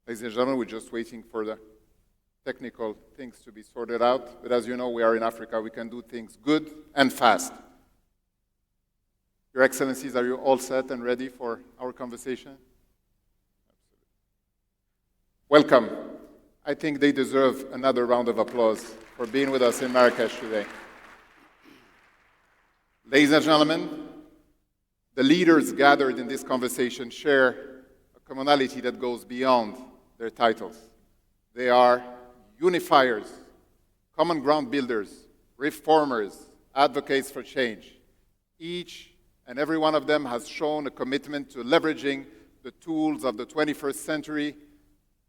Ladies and gentlemen, we're just waiting for the technical things to be sorted out. But as you know, we are in Africa. We can do things good and fast. Your Excellencies, are you all set and ready for our conversation? Welcome. I think they deserve another round of applause for being with us in Marrakesh today. Ladies and gentlemen, the leaders gathered in this conversation share a commonality that goes beyond their titles. They are unifiers, common ground builders, reformers, advocates for change. Each and every one of them has shown a commitment to leveraging the tools of the 21st century,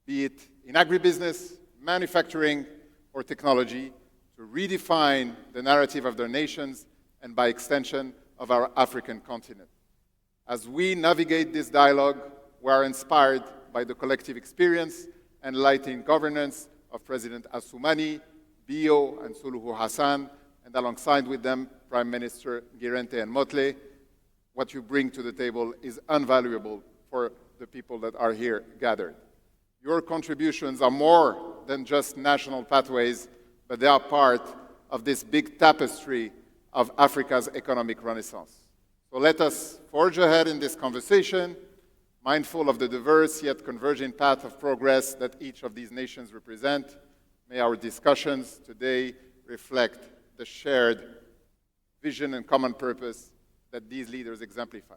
be it in agribusiness, manufacturing, or technology, to redefine the narrative of their nations and, by extension, of our African continent. As we navigate this dialogue, we are inspired by the collective experience and enlightened governance of President Assoumani, Bio, and Suluhu Hassan, and alongside with them, Prime Minister Guirente and Motley. What you bring to the table is invaluable for the people that are here gathered. Your contributions are more than just national pathways, but they are part of this big tapestry of Africa's economic renaissance. So let us forge ahead in this conversation, mindful of the diverse yet converging path of progress that each of these nations represent. May our discussions today reflect the shared vision and common purpose that these leaders exemplify.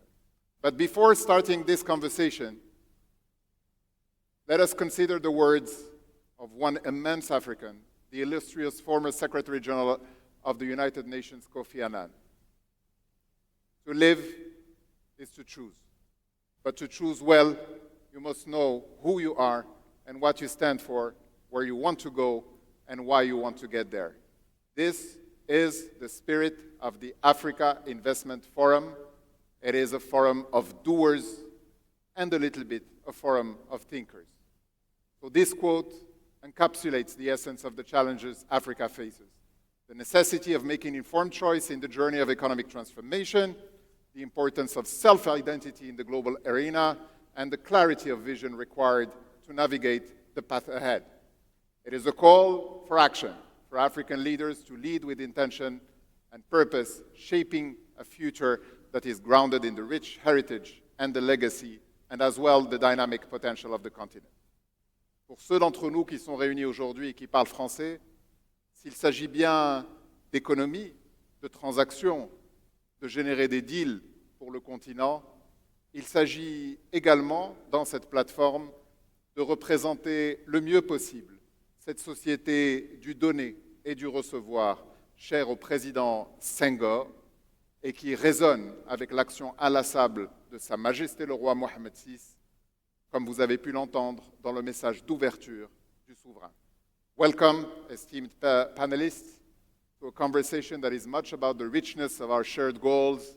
But before starting this conversation, let us consider the words of one immense African, the illustrious former Secretary General of the United Nations, Kofi Annan. To live is to choose. But to choose well, you must know who you are and what you stand for, where you want to go, and why you want to get there. This is the spirit of the Africa Investment Forum. It is a forum of doers and a little bit a forum of thinkers. So this quote encapsulates the essence of the challenges Africa faces: the necessity of making informed choice in the journey of economic transformation, the importance of self-identity in the global arena, and the clarity of vision required to navigate the path ahead. It is a call for action, for African leaders to lead with intention and purpose, shaping a future that is grounded in the rich heritage and the legacy, and as well the dynamic potential of the continent. Pour ceux d'entre nous qui sont réunis aujourd'hui et qui parlent français, s'il s'agit bien d'économie, de transactions, de générer des deals pour le continent, il s'agit également, dans cette plateforme, de représenter le mieux possible cette société du donner et du recevoir, chère au président Senghor, et qui résonne avec l'action inlassable de Sa Majesté le roi Mohammed VI, comme vous avez pu l'entendre dans le message d'ouverture du souverain. Welcome, esteemed panelists, to a conversation that is much about the richness of our shared goals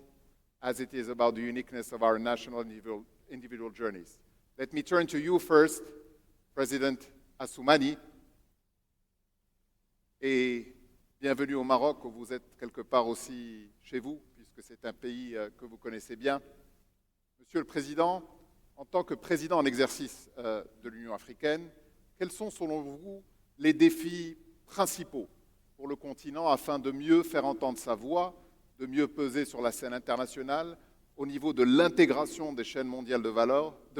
as it is about the uniqueness of our national individual journeys. Let me turn to you first, President Assoumani, et bienvenue au Maroc, où vous êtes quelque part aussi chez vous, puisque c'est un pays que vous connaissez bien. Monsieur le Président, en tant que président en exercice de l'Union africaine, quels sont selon vous les défis principaux pour le continent afin de mieux faire entendre sa voix, de mieux peser sur la scène internationale au niveau de l'intégration des chaînes mondiales de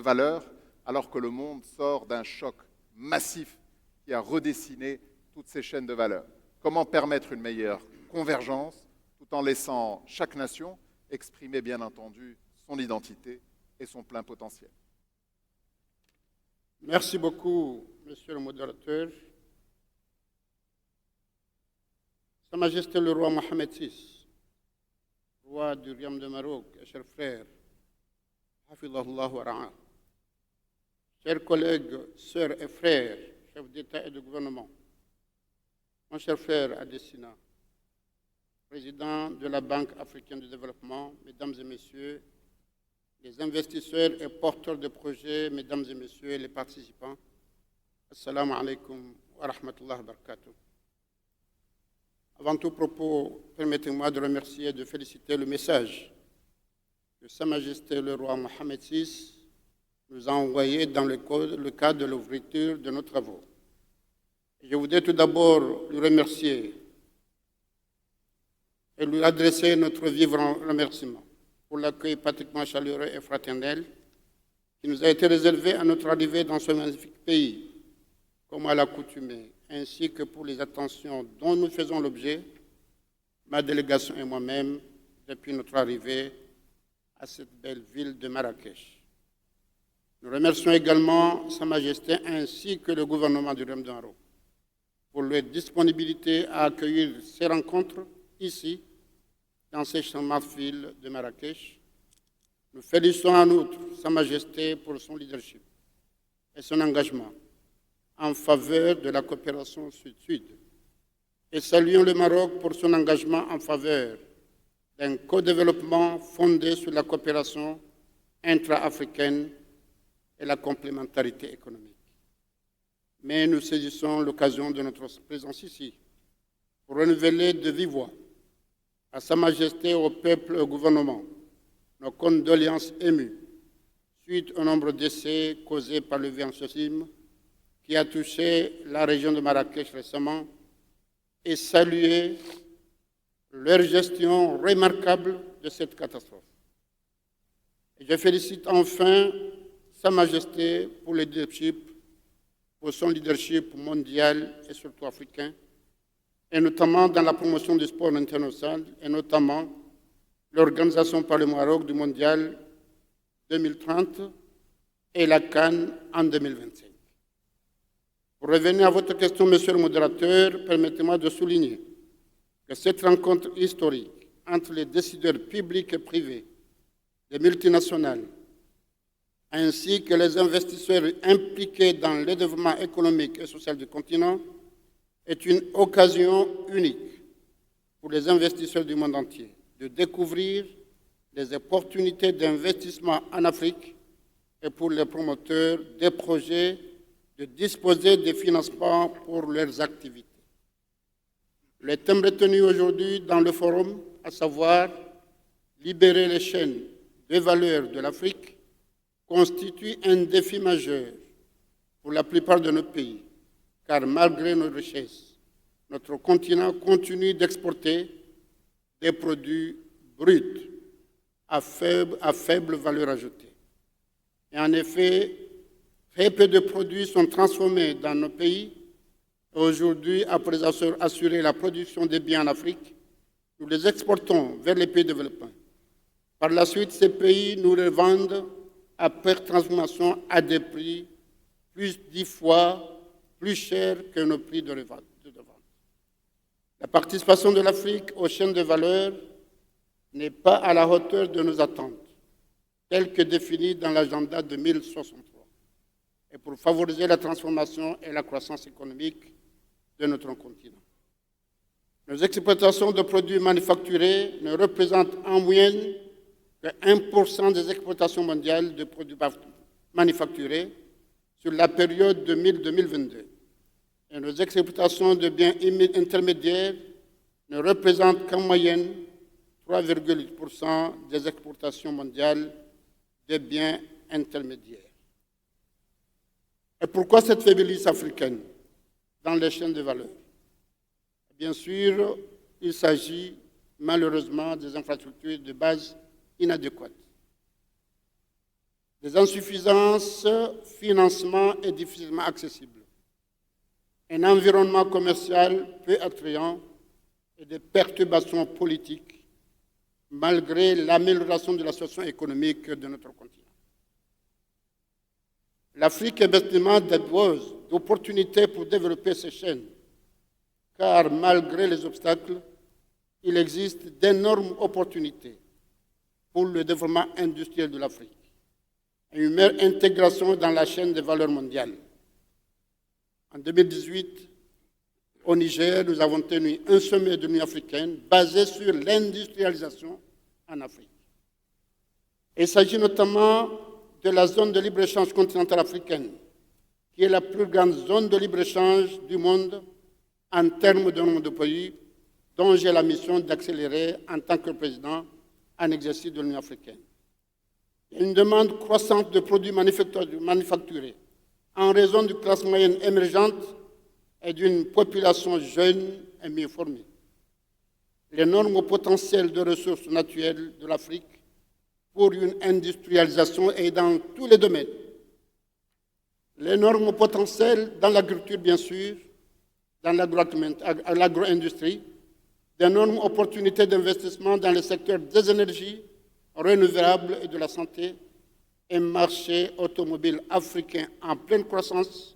valeur, alors que le monde sort d'un choc massif qui a redessiné toutes ces chaînes de valeur? Comment permettre une meilleure convergence tout en laissant chaque nation exprimer bien entendu son identité et son plein potentiel? Merci beaucoup, Monsieur le modérateur. Sa Majesté le roi Mohammed VI, roi du Royaume de Maroc, et chers frères, Hafidhahullah wa ra'a. Chers collègues, sœurs et frères, chefs d'État et de gouvernement, mon cher frère Adesina, président de la Banque africaine de développement, mesdames et messieurs, les investisseurs et porteurs de projets, mesdames et messieurs, les participants, assalamu alaikum wa rahmatullahi wa barakatuh. Avant tout propos, permettez-moi de remercier et de féliciter le message que Sa Majesté le roi Mohammed VI nous a envoyés dans le cadre de l'ouverture de nos travaux. Je voudrais tout d'abord lui remercier et lui adresser notre vivant remerciement pour l'accueil pratiquement chaleureux et fraternel qui nous a été réservé à notre arrivée dans ce magnifique pays, comme à l'accoutumée, ainsi que pour les attentions dont nous faisons l'objet, ma délégation et moi-même, depuis notre arrivée à cette belle ville de Marrakech. Nous remercions également Sa Majesté ainsi que le gouvernement du Royaume du Maroc pour leur disponibilité à accueillir ces rencontres ici, dans ces charmantes villes de Marrakech. Nous félicitons en outre Sa Majesté pour son leadership et son engagement en faveur de la coopération sud-sud et saluons le Maroc pour son engagement en faveur d'un co-développement fondé sur la coopération intra-africaine et la complémentarité économique. Mais nous saisissons l'occasion de notre présence ici pour renouveler de vive voix à Sa Majesté, au peuple et au gouvernement nos condoléances émues suite au nombre de décès causés par le virus qui a touché la région de Marrakech récemment et saluer leur gestion remarquable de cette catastrophe. Et je félicite enfin Sa Majesté pour son leadership mondial et surtout africain, et notamment dans la promotion du sport international, et notamment l'organisation par le Maroc du Mondial 2030 et la CAN en 2025. Pour revenir à votre question, monsieur le modérateur, permettez-moi de souligner que cette rencontre historique entre les décideurs publics et privés, les multinationales, ainsi que les investisseurs impliqués dans le développement économique et social du continent, est une occasion unique pour les investisseurs du monde entier de découvrir les opportunités d'investissement en Afrique et pour les promoteurs des projets de disposer des financements pour leurs activités. Le thème retenu aujourd'hui dans le forum, à savoir libérer les chaînes de valeur de l'Afrique, constitue un défi majeur pour la plupart de nos pays, car malgré nos richesses, notre continent continue d'exporter des produits bruts à faible valeur ajoutée. Et en effet, très peu de produits sont transformés dans nos pays. Aujourd'hui, après assurer la production des biens en Afrique, nous les exportons vers les pays développés. Par la suite, ces pays nous les vendent après transformation à des prix plus 10 fois plus chers que nos prix de vente. La participation de l'Afrique aux chaînes de valeur n'est pas à la hauteur de nos attentes, telles que définies dans l'agenda 2063, et pour favoriser la transformation et la croissance économique de notre continent. Nos exportations de produits manufacturés ne représentent en moyenne que 1% des exportations mondiales de produits manufacturés sur la période 2000-2022. Et nos exportations de biens intermédiaires ne représentent qu'en moyenne 3,8% des exportations mondiales de biens intermédiaires. Et pourquoi cette faiblesse africaine dans les chaînes de valeur? Bien sûr, il s'agit malheureusement des infrastructures de base inadéquates, des insuffisances financement est difficilement accessible, un environnement commercial peu attrayant et des perturbations politiques malgré l'amélioration de la situation économique de notre continent. L'Afrique est bêtement dépourvue d'opportunités pour développer ces chaînes, car malgré les obstacles, il existe d'énormes opportunités pour le développement industriel de l'Afrique et une meilleure intégration dans la chaîne des valeurs mondiales. En 2018, au Niger, nous avons tenu un sommet de l'Union africaine basé sur l'industrialisation en Afrique. Il s'agit notamment de la zone de libre-échange continentale africaine, qui est la plus grande zone de libre-échange du monde en termes de nombre de pays, dont j'ai la mission d'accélérer en tant que président en exercice de l'Union africaine. Il y a une demande croissante de produits manufacturés en raison de classes moyennes émergentes et d'une population jeune et mieux formée. L'énorme potentiel de ressources naturelles de l'Afrique pour une industrialisation est dans tous les domaines. L'énorme potentiel dans l'agriculture, bien sûr, dans l'agro-industrie, d'énormes opportunités d'investissement dans le secteur des énergies renouvelables et de la santé, un marché automobile africain en pleine croissance,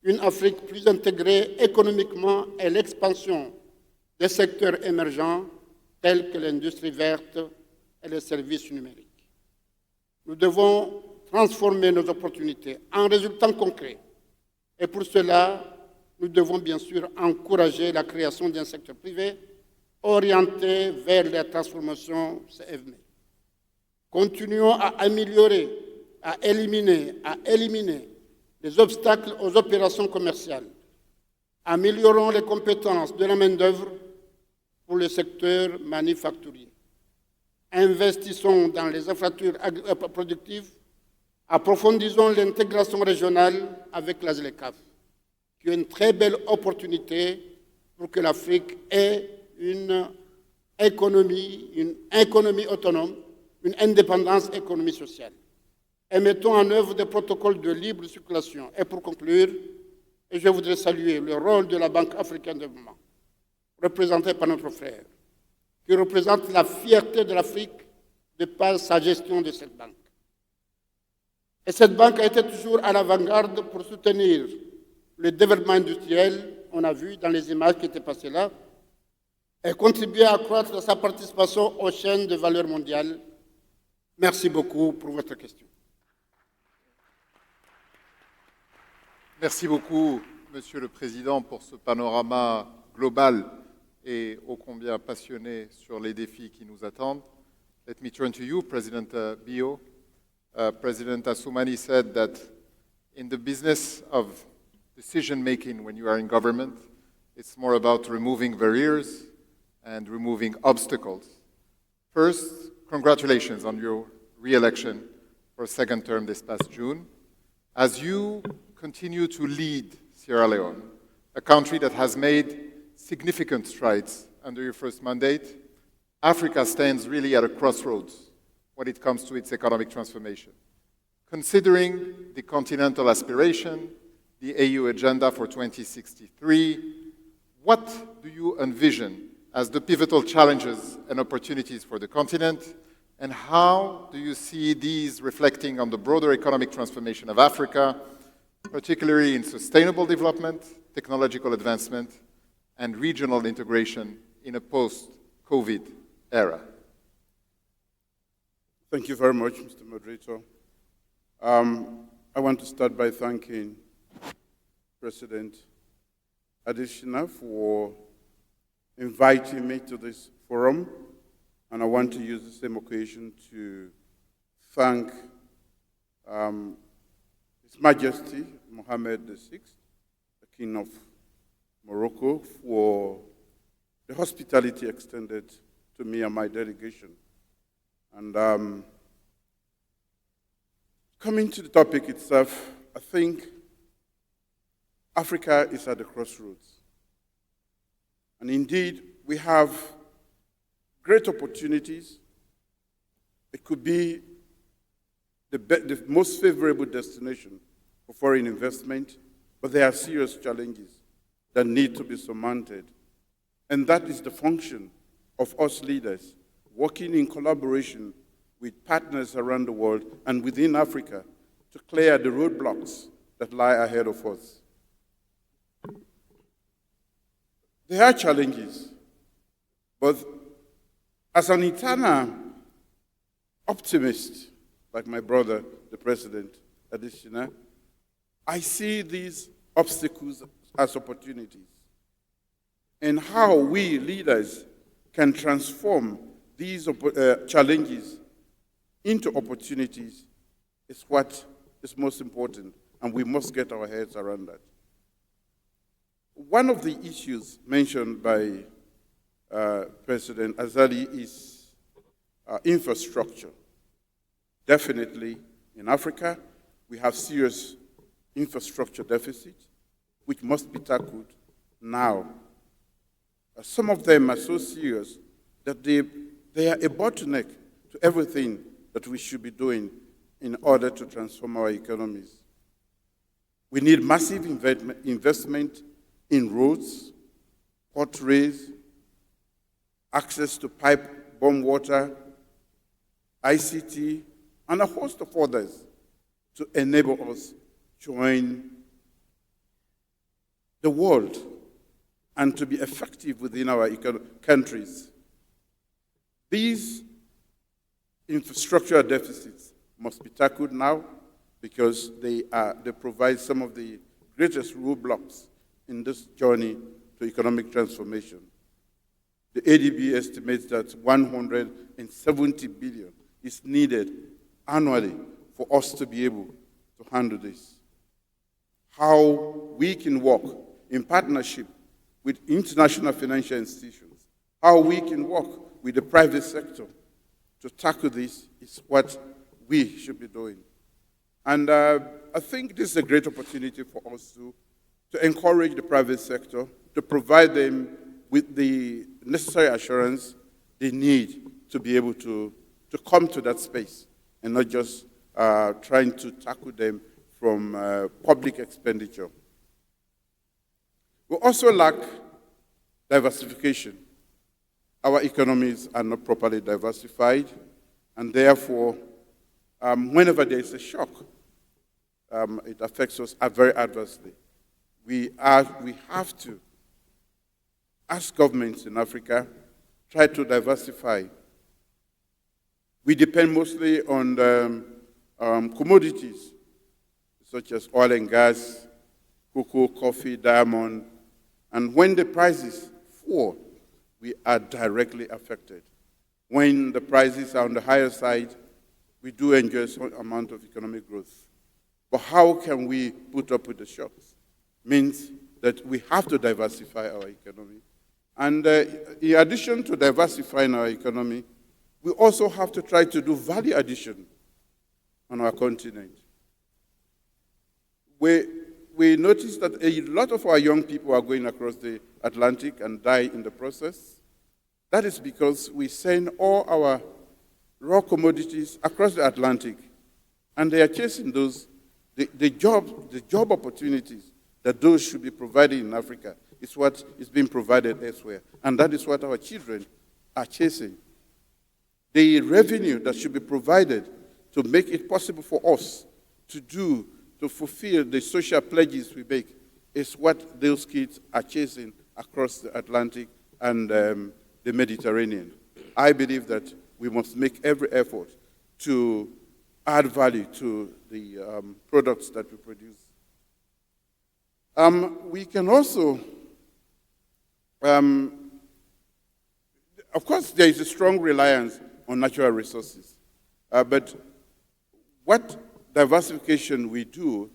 une Afrique plus intégrée économiquement et l'expansion des secteurs émergents tels que l'industrie verte et les services numériques. Nous devons transformer nos opportunités en résultats concrets. Et pour cela, nous devons bien sûr encourager la création d'un secteur privé orienté vers la transformation CFM. Continuons à améliorer, à éliminer les obstacles aux opérations commerciales. Améliorons les compétences de la main-d'œuvre pour le secteur manufacturier. Investissons dans les infrastructures productives. Approfondissons l'intégration régionale avec la ZLECAf, qui est une très belle opportunité pour que l'Afrique ait une économie autonome, une indépendance économique sociale. Et mettons en œuvre des protocoles de libre circulation. Et pour conclure, je voudrais saluer le rôle de la Banque africaine de développement, représentée par notre frère, qui représente la fierté de l'Afrique de par sa gestion de cette banque. Et cette banque a été toujours à l'avant-garde pour soutenir le développement industriel, on a vu dans les images qui étaient passées là, et contribuer à accroître sa participation aux chaînes de valeur mondiale. Merci beaucoup pour votre question. Merci beaucoup, Monsieur le Président, pour ce panorama global et ô combien passionné sur les défis qui nous attendent. Let me turn to you, President Bio. President Assoumani said that in the business of decision-making when you are in government, it's more about removing barriers and removing obstacles. First, congratulations on your re-election for a second term this past June. As you continue to lead Sierra Leone, a country that has made significant strides under your first mandate, Africa stands really at a crossroads when it comes to its economic transformation. Considering the continental aspiration, the AU Agenda for 2063, what do you envision as the pivotal challenges and opportunities for the continent, and how do you see these reflecting on the broader economic transformation of Africa, particularly in sustainable development, technological advancement, and regional integration in a post-COVID era? Thank you very much, Mr. Moderator. I want to start by thanking President Adesina for inviting me to this forum, and I want to use the same occasion to thank His Majesty Mohammed VI, the King of Morocco, for the hospitality extended to me and my delegation. And coming to the topic itself, I think Africa is at the crossroads. And indeed, we have great opportunities. It could be the most favorable destination for foreign investment, but there are serious challenges that need to be surmounted. And that is the function of us leaders, working in collaboration with partners around the world and within Africa to clear the roadblocks that lie ahead of us. There are challenges, but as an eternal optimist, like my brother, the President Adesina, I see these obstacles as opportunities. And how we leaders can transform these challenges into opportunities is what is most important, and we must get our heads around that. One of the issues mentioned by President Azali is infrastructure. Definitely, in Africa, we have serious infrastructure deficit, which must be tackled now. Some of them are so serious that they are a bottleneck to everything that we should be doing in order to transform our economies. We need massive investment in roads, portways, access to pipe-borne water, ICT, and a host of others to enable us to join the world and to be effective within our countries. These infrastructural deficits must be tackled now because they provide some of the greatest roadblocks in this journey to economic transformation. The ADB estimates that 170 billion is needed annually for us to be able to handle this. How we can work in partnership with international financial institutions, how we can work with the private sector to tackle this is what we should be doing. And I think this is a great opportunity for us to encourage the private sector, to provide them with the necessary assurance they need to be able to come to that space and not just trying to tackle them from public expenditure. We also lack diversification. Our economies are not properly diversified, and therefore, whenever there is a shock, it affects us very adversely. We have to, as governments in Africa, try to diversify. We depend mostly on commodities, such as oil and gas, cocoa, coffee, diamond, and when the prices fall, we are directly affected. When the prices are on the higher side, we do enjoy some amount of economic growth. But how can we put up with the shocks? Means that we have to diversify our economy. And in addition to diversifying our economy, we also have to try to do value addition on our continent. We notice that a lot of our young people are going across the Atlantic and die in the process. That is because we send all our raw commodities across the Atlantic, and they are chasing those, the job opportunities that those should be provided in Africa is what is being provided elsewhere. And that is what our children are chasing. The revenue that should be provided to make it possible for us to fulfill the social pledges we make is what those kids are chasing across the Atlantic and the Mediterranean. I believe that we must make every effort to add value to the products that we produce. We can also, of course, there is a strong reliance on natural resources. But what diversification we do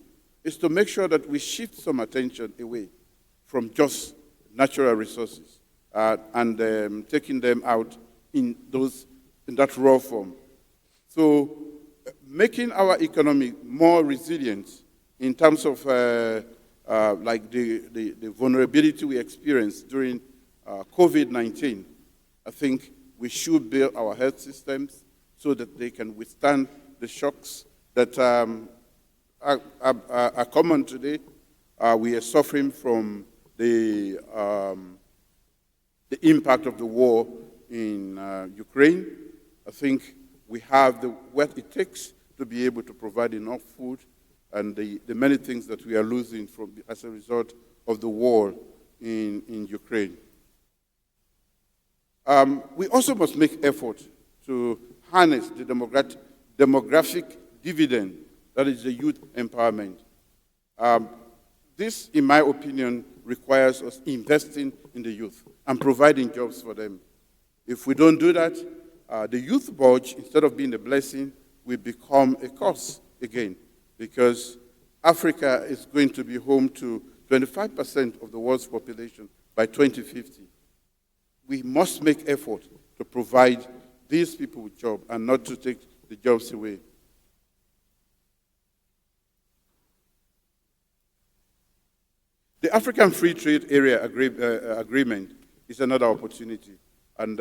is to make sure that we shift some attention away from just natural resources and taking them out in that raw form. So making our economy more resilient in terms of like the vulnerability we experienced during COVID-19, I think we should build our health systems so that they can withstand the shocks that are common today. We are suffering from the impact of the war in Ukraine. I think we have what it takes to be able to provide enough food and the many things that we are losing as a result of the war in Ukraine. We also must make effort to harness the demographic dividend that is the youth empowerment. This, in my opinion, requires us investing in the youth and providing jobs for them. If we don't do that, the youth bulge, instead of being a blessing, will become a curse again, because Africa is going to be home to 25% of the world's population by 2050. We must make effort to provide these people with jobs and not to take the jobs away The African Free Trade Area Agreement is another opportunity. And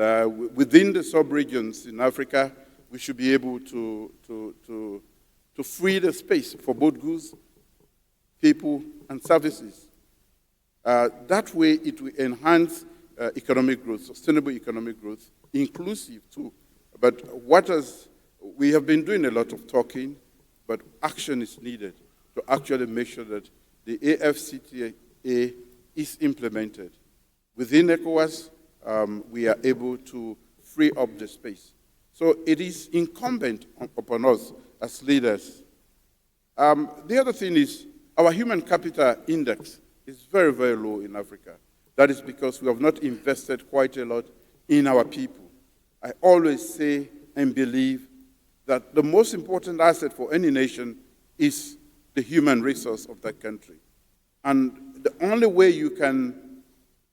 within the sub-regions in Africa, we should be able to free the space for both goods, people, and services. That way, it will enhance economic growth, sustainable economic growth, inclusive too. But we have been doing a lot of talking, but action is needed to actually make sure that the AFCTA is implemented. Within ECOWAS, we are able to free up the space. So it is incumbent upon us as leaders. The other thing is our human capital index is very, very low in Africa. That is because we have not invested quite a lot in our people. I always say and believe that the most important asset for any nation is the human resource of that country. And the only way you can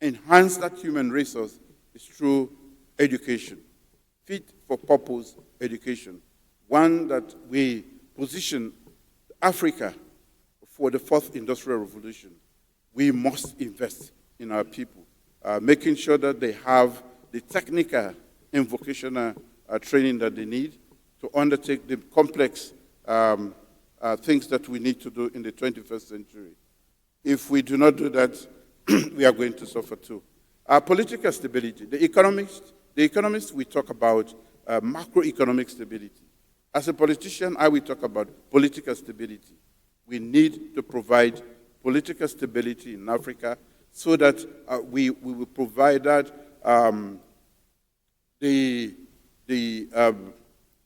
enhance that human resource is through education, fit for purpose education, one that we position Africa for the fourth industrial revolution. We must invest in our people, making sure that they have the technical and vocational training that they need to undertake the complex things that we need to do in the 21st century. If we do not do that, we are going to suffer too. Political stability. The economists, we talk about macroeconomic stability. As a politician, I will talk about political stability. We need to provide political stability in Africa so that we will provide that the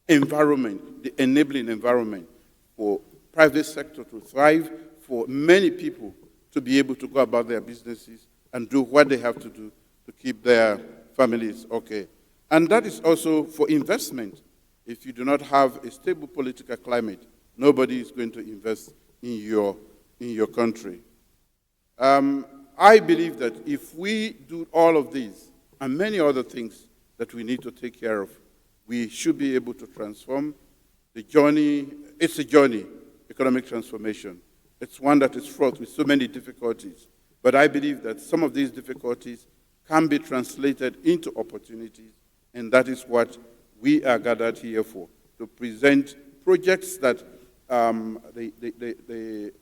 environment, the enabling environment for private sector to thrive, for many people to be able to go about their businesses and do what they have to do to keep their families okay. And that is also for investment. If you do not have a stable political climate, nobody is going to invest in your country. I believe that if we do all of these and many other things that we need to take care of, we should be able to transform the journey. It's a journey, economic transformation. It's one that is fraught with so many difficulties. But I believe that some of these difficulties can be translated into opportunities, and that is what we are gathered here for, to present projects that the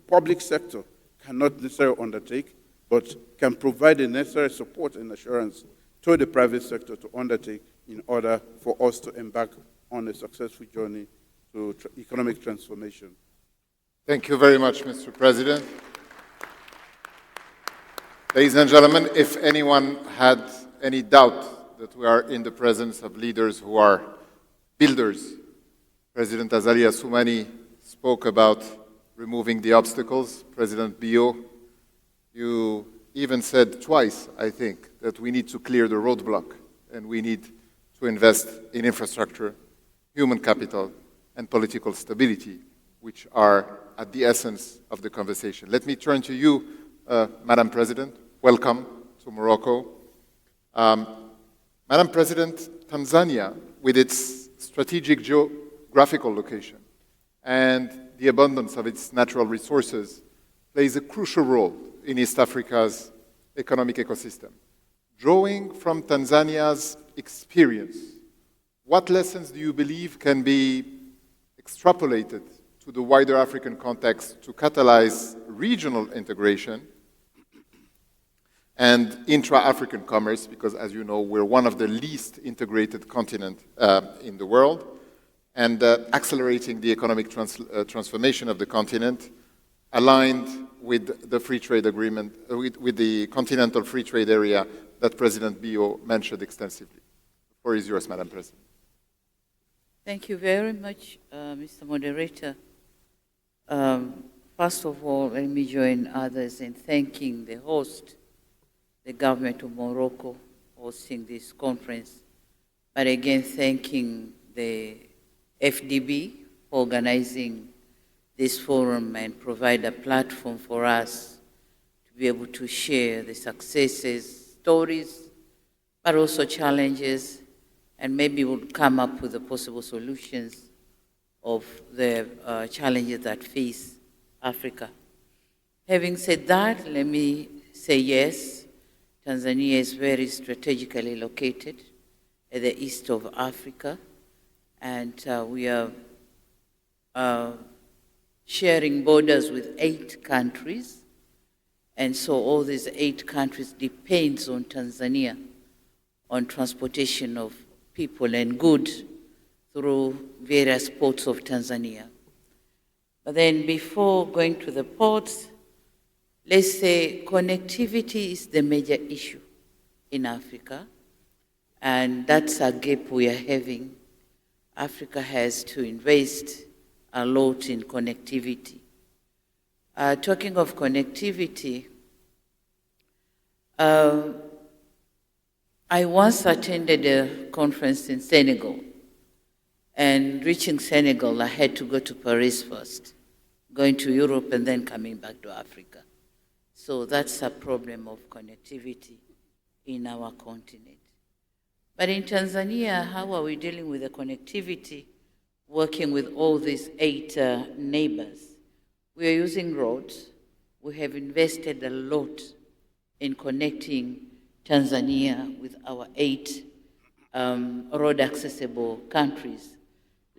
public sector cannot necessarily undertake, but can provide the necessary support and assurance to the private sector to undertake in order for us to embark on a successful journey to economic transformation. Thank you very much, Mr. President. Ladies and gentlemen, if anyone had any doubt that we are in the presence of leaders who are builders, President Azali Assoumani spoke about removing the obstacles. President Bio, you even said twice, I think, that we need to clear the roadblock and we need to invest in infrastructure, human capital, and political stability, which are at the essence of the conversation. Let me turn to you, Madam President. Welcome to Morocco. Madam President, Tanzania, with its strategic geographical location and the abundance of its natural resources, plays a crucial role in East Africa's economic ecosystem. Drawing from Tanzania's experience, what lessons do you believe can be extrapolated to the wider African context to catalyze regional integration and intra-African commerce, because as you know, we're one of the least integrated continents in the world, and accelerating the economic transformation of the continent, aligned with the free trade agreement, with the continental free trade area that President Bio mentioned extensively. The floor is yours, Madam President. Thank you very much, Mr. Moderator. First of all, let me join others in thanking the host, the government of Morocco, hosting this conference, but again thanking the FDB for organizing this forum and provide a platform for us to be able to share the successes, stories, but also challenges, and maybe we'll come up with the possible solutions of the challenges that face Africa. Having said that, let me say yes, Tanzania is very strategically located at the east of Africa, and we are sharing borders with 8 countries. And so all these 8 countries depends on Tanzania on transportation of people and goods through various ports of Tanzania. But then before going to the ports, let's say connectivity is the major issue in Africa, and that's a gap we are having. Africa has to invest a lot in connectivity. Talking of connectivity, I once attended a conference in Senegal, and reaching Senegal, I had to go to Paris first, going to Europe and then coming back to Africa. So that's a problem of connectivity in our continent. But in Tanzania, how are we dealing with the connectivity, working with all these 8 neighbors? We are using roads. We have invested a lot in connecting Tanzania with our 8 road-accessible countries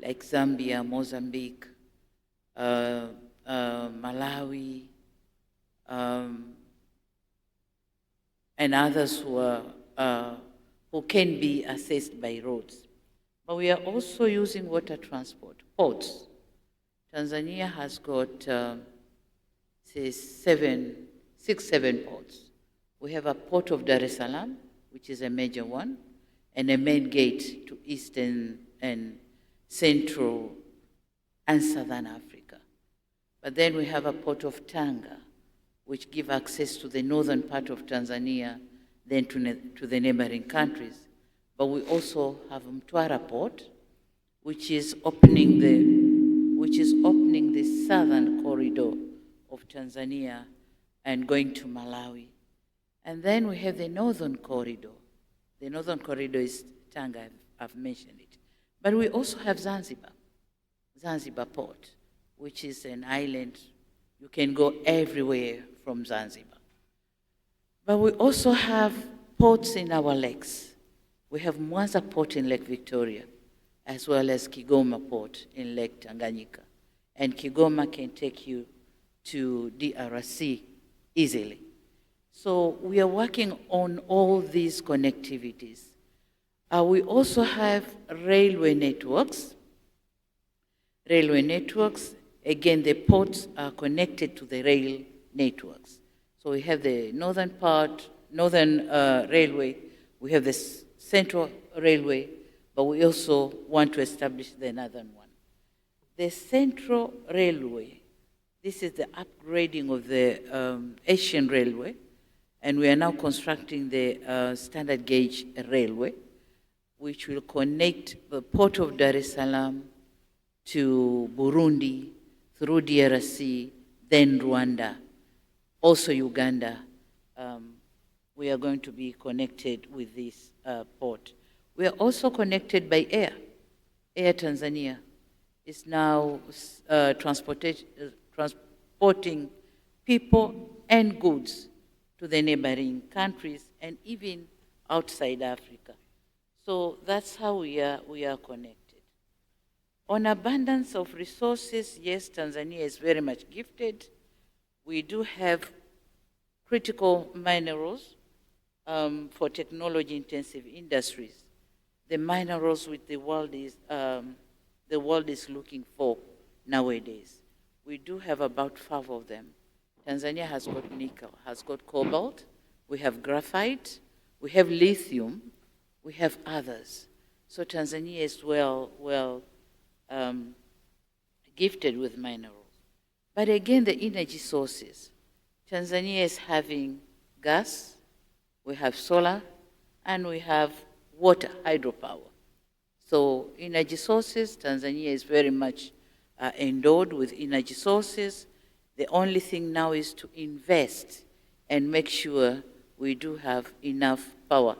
like Zambia, Mozambique, Malawi, and others who can be accessed by roads. But we are also using water transport, ports. Tanzania has got, say, 7 ports. We have a port of Dar es Salaam, which is a major one, and a main gate to Eastern and Central and Southern Africa. But then we have a port of Tanga, which give access to the northern part of Tanzania, then to the neighboring countries. But we also have Mtwara Port, which is opening the southern corridor of Tanzania and going to Malawi. And then we have the northern corridor. The northern corridor is Tanga, I've mentioned it. But we also have Zanzibar Port, which is an island. You can go everywhere from Zanzibar. But we also have ports in our lakes. We have Mwanza Port in Lake Victoria, as well as Kigoma Port in Lake Tanganyika. And Kigoma can take you to DRC easily. So we are working on all these connectivities. We also have railway networks. Again, the ports are connected to the rail networks. So we have the northern railway, we have the central railway, but we also want to establish the northern one. The central railway, this is the upgrading of the Asian railway, and we are now constructing the standard gauge railway, which will connect the port of Dar es Salaam to Burundi, through DRC, then Rwanda, also Uganda. We are going to be connected with this port. We are also connected by air. Air Tanzania is now transporting people and goods to the neighboring countries and even outside Africa. So that's how we are connected. On abundance of resources, yes, Tanzania is very much gifted. We do have critical minerals for technology-intensive industries. The minerals which the world is looking for nowadays. We do have about 5 of them. Tanzania has got nickel, has got cobalt, we have graphite, we have lithium, we have others. So Tanzania is well gifted with minerals. But again, the energy sources. Tanzania is having gas, we have solar, and we have water, hydropower. So energy sources, Tanzania is very much endowed with energy sources. The only thing now is to invest and make sure we do have enough power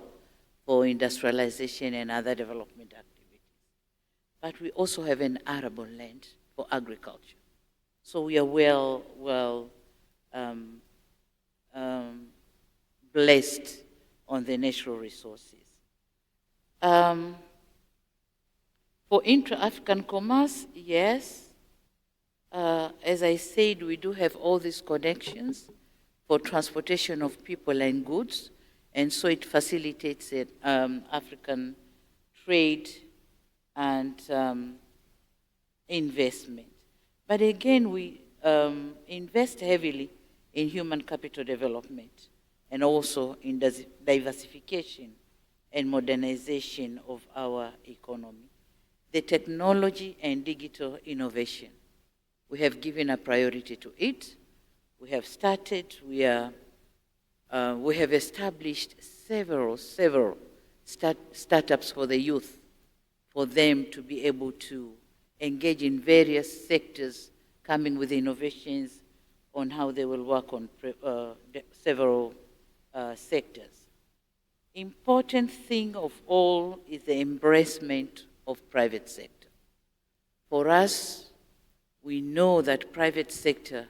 for industrialization and other development activities. But we also have an arable land for agriculture. So we are well blessed on the natural resources. For intra-African commerce, yes. As I said, we do have all these connections for transportation of people and goods, and so it facilitates African trade and investment. But again, we invest heavily in human capital development and also in diversification and modernization of our economy. The technology and digital innovation, we have given a priority to it. We have started, we have established several startups for the youth, for them to be able to engage in various sectors, coming with innovations on how they will work on several sectors. Important thing of all is the embracement of private sector. For us, we know that private sector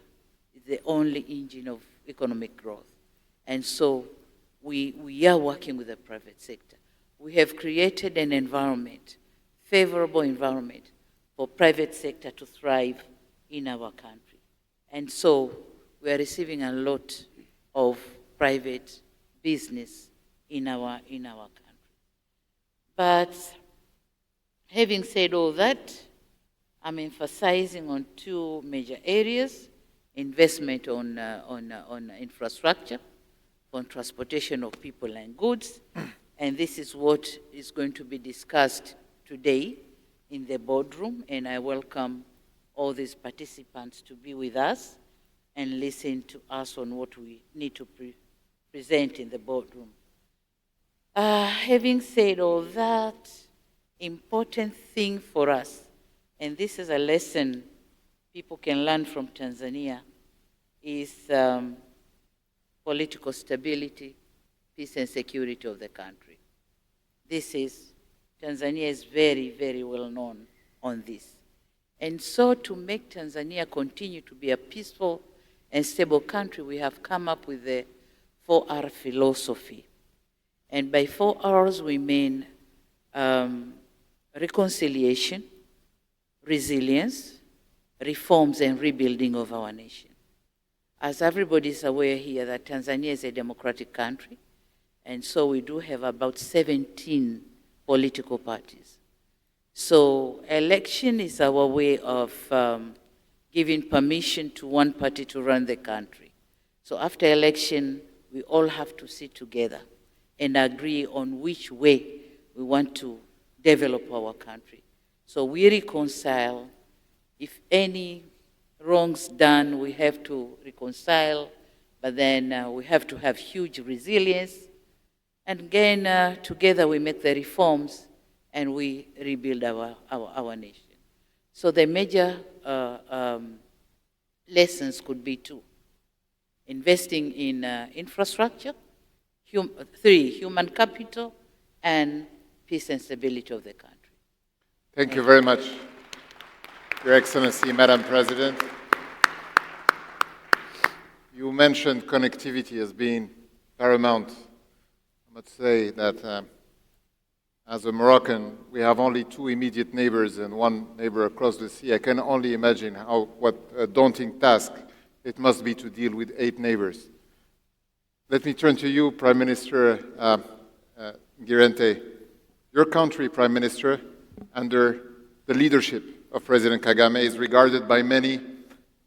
is the only engine of economic growth. And so we are working with the private sector. We have created an environment, favorable environment for private sector to thrive in our country. And so we are receiving a lot of private business in our country. But having said all that, I'm emphasizing on two major areas: investment on infrastructure, on transportation of people and goods, and this is what is going to be discussed today in the boardroom, and I welcome all these participants to be with us and listen to us on what we need to present in the boardroom. Having said all that, important thing for us, and this is a lesson people can learn from Tanzania, is political stability, peace and security of the country. Tanzania is very, very well known on this. And so to make Tanzania continue to be a peaceful and stable country, we have come up with the 4R philosophy. And by 4Rs, we mean reconciliation, resilience, reforms, and rebuilding of our nation. As everybody is aware here that Tanzania is a democratic country, and so we do have about 17 political parties. So election is our way of giving permission to one party to run the country. So after election, we all have to sit together and agree on which way we want to develop our country. So we reconcile. If any wrongs done, we have to reconcile, but then we have to have huge resilience. And again, together we make the reforms and we rebuild our nation. So the major lessons could be two: investing in infrastructure, 3, human capital, and peace and stability of the country. Thank you very much, Your Excellency, Madam President. You mentioned connectivity as being paramount. I must say that as a Moroccan, we have only 2 immediate neighbors and 1 neighbor across the sea. I can only imagine what a daunting task it must be to deal with 8 neighbors. Let me turn to you, Prime Minister Guirente. Your country, Prime Minister, under the leadership of President Kagame, is regarded by many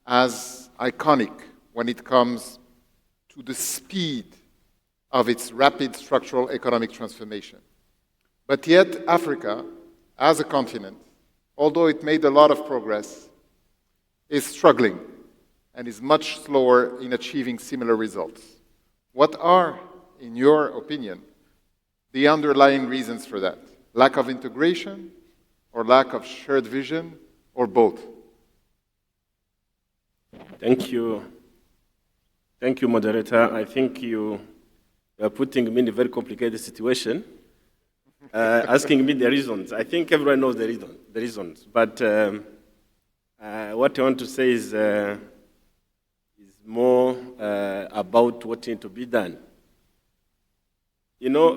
as iconic when it comes to the speed of its rapid structural economic transformation. But yet, Africa, as a continent, although it made a lot of progress, is struggling and is much slower in achieving similar results. What are, in your opinion, the underlying reasons for that? Lack of integration, or lack of shared vision, or both? Thank you. Thank you, moderator. I think you are putting me in a very complicated situation, asking me the reasons. I think everyone knows the reasons. But what I want to say is more about what needs to be done.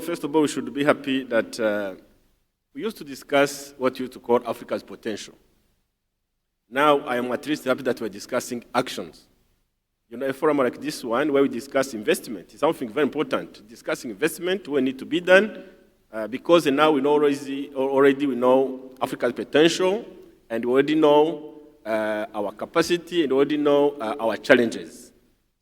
first of all, we should be happy that we used to discuss what we used to call Africa's potential. Now, I am at least happy that we're discussing actions. A forum like this one, where we discuss investment, is something very important. Discussing investment, what need to be done, because now we know already we know Africa's potential, and we already know our capacity, and we already know our challenges.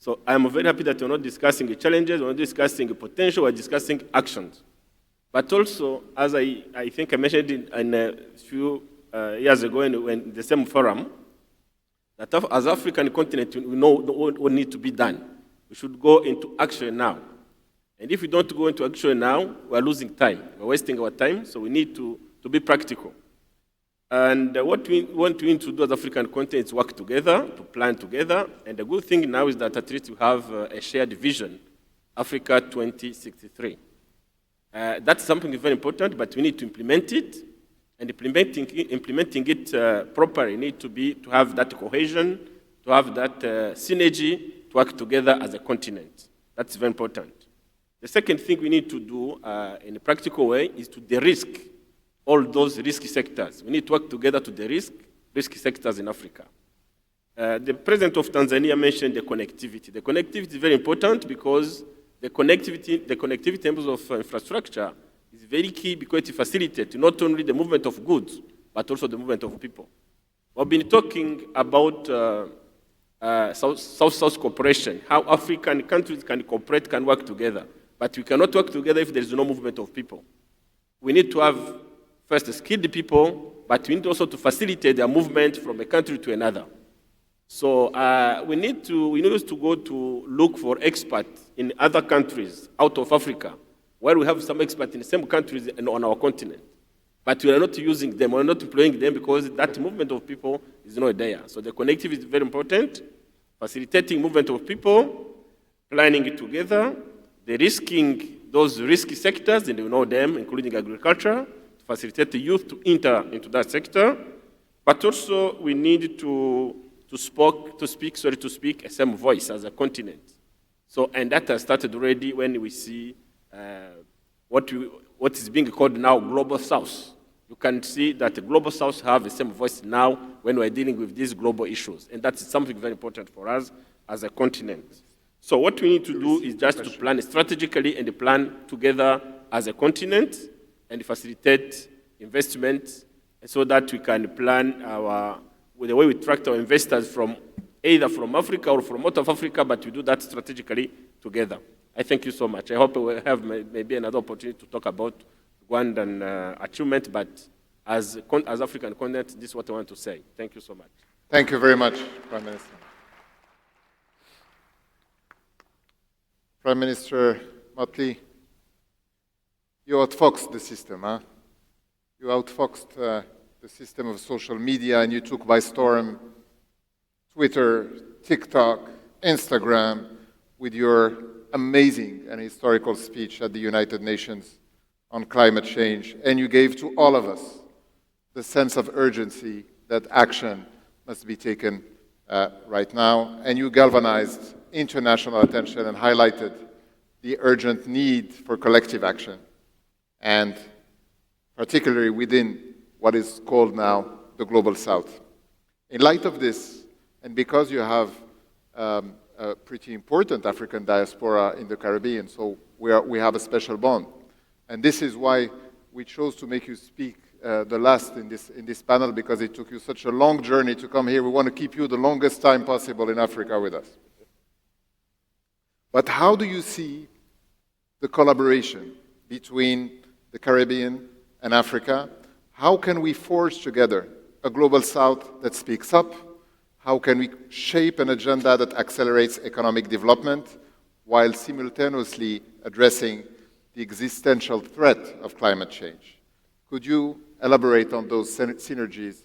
So I'm very happy that we're not discussing the challenges, we're not discussing the potential, we're discussing actions. But also, as I think I mentioned in a few years ago in the same forum, that as African continent, we know what needs to be done. We should go into action now. And if we don't go into action now, we're losing time. We're wasting our time, so we need to be practical. And what we need to do as African continent is work together, to plan together. And the good thing now is that at least we have a shared vision, Africa 2063. That's something very important, but we need to implement it. And implementing it properly need to have that cohesion, to have that synergy, to work together as a continent. That's very important. The second thing we need to do in a practical way is to de-risk all those risky sectors. We need to work together to de-risk risky sectors in Africa. The president of Tanzania mentioned the connectivity. The connectivity is very important because the connectivity in terms of infrastructure is very key because it facilitates not only the movement of goods, but also the movement of people. We've been talking about South-South cooperation, how African countries can cooperate, can work together. But we cannot work together if there is no movement of people. We need to have, first, skilled people, but we need also to facilitate their movement from a country to another. So we need to go to look for experts in other countries out of Africa, where we have some experts in the same countries and on our continent. But we are not using them, we are not employing them because that movement of people is not there. So the connectivity is very important, facilitating movement of people, planning it together, de-risking those risky sectors, and we know them, including agriculture, to facilitate the youth to enter into that sector. But also we need to speak a same voice as a continent. So, and that has started already when we see what is being called now Global South. You can see that the Global South have the same voice now when we're dealing with these global issues. And that's something very important for us as a continent. So what we need to do is just to plan strategically and plan together as a continent and facilitate investment so that we can plan the way we attract our investors from either from Africa or from out of Africa, but we do that strategically together. I thank you so much. I hope we'll have maybe another opportunity to talk about Rwandan achievement, but as African continent, this is what I want to say. Thank you so much. Thank you very much, Prime Minister. Prime Minister Motley, you outfoxed the system, huh? You outfoxed the system of social media, and you took by storm Twitter, TikTok, Instagram, with your amazing and historical speech at the United Nations on climate change. And you gave to all of us the sense of urgency that action must be taken right now. And you galvanized international attention and highlighted the urgent need for collective action, and particularly within what is called now the Global South. In light of this, and because you have a pretty important African diaspora in the Caribbean, so we have a special bond. And this is why we chose to make you speak the last in this panel, because it took you such a long journey to come here. We want to keep you the longest time possible in Africa with us. But how do you see the collaboration between the Caribbean and Africa? How can we forge together a Global South that speaks up? How can we shape an agenda that accelerates economic development while simultaneously addressing the existential threat of climate change? Could you elaborate on those synergies,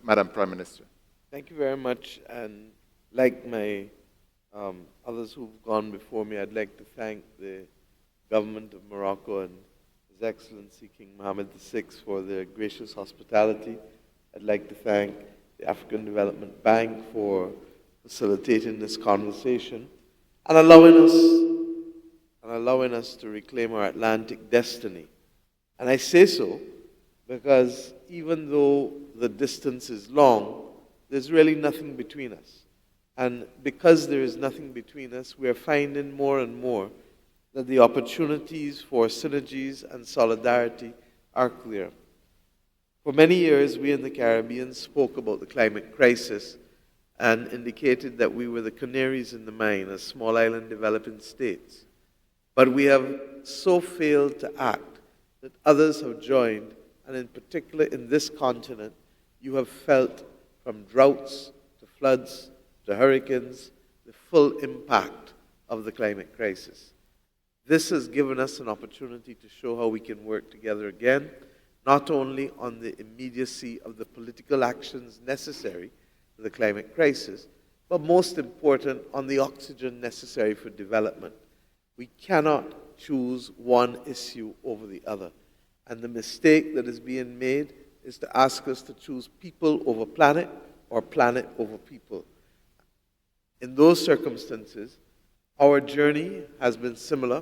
Madam Prime Minister? Thank you very much. And like my others who've gone before me, I'd like to thank the government of Morocco and His Excellency King Mohammed VI for their gracious hospitality. I'd like to thank the African Development Bank for facilitating this conversation and allowing allowing us to reclaim our Atlantic destiny. And I say so because even though the distance is long, there's really nothing between us. And because there is nothing between us, we are finding more and more that the opportunities for synergies and solidarity are clear. For many years, we in the Caribbean spoke about the climate crisis and indicated that we were the canaries in the mine as small island developing states. But we have so failed to act that others have joined, and in particular in this continent, you have felt from droughts to floods to hurricanes the full impact of the climate crisis. This has given us an opportunity to show how we can work together again, not only on the immediacy of the political actions necessary for the climate crisis, but most important, on the oxygen necessary for development. We cannot choose one issue over the other. And the mistake that is being made is to ask us to choose people over planet or planet over people. In those circumstances, our journey has been similar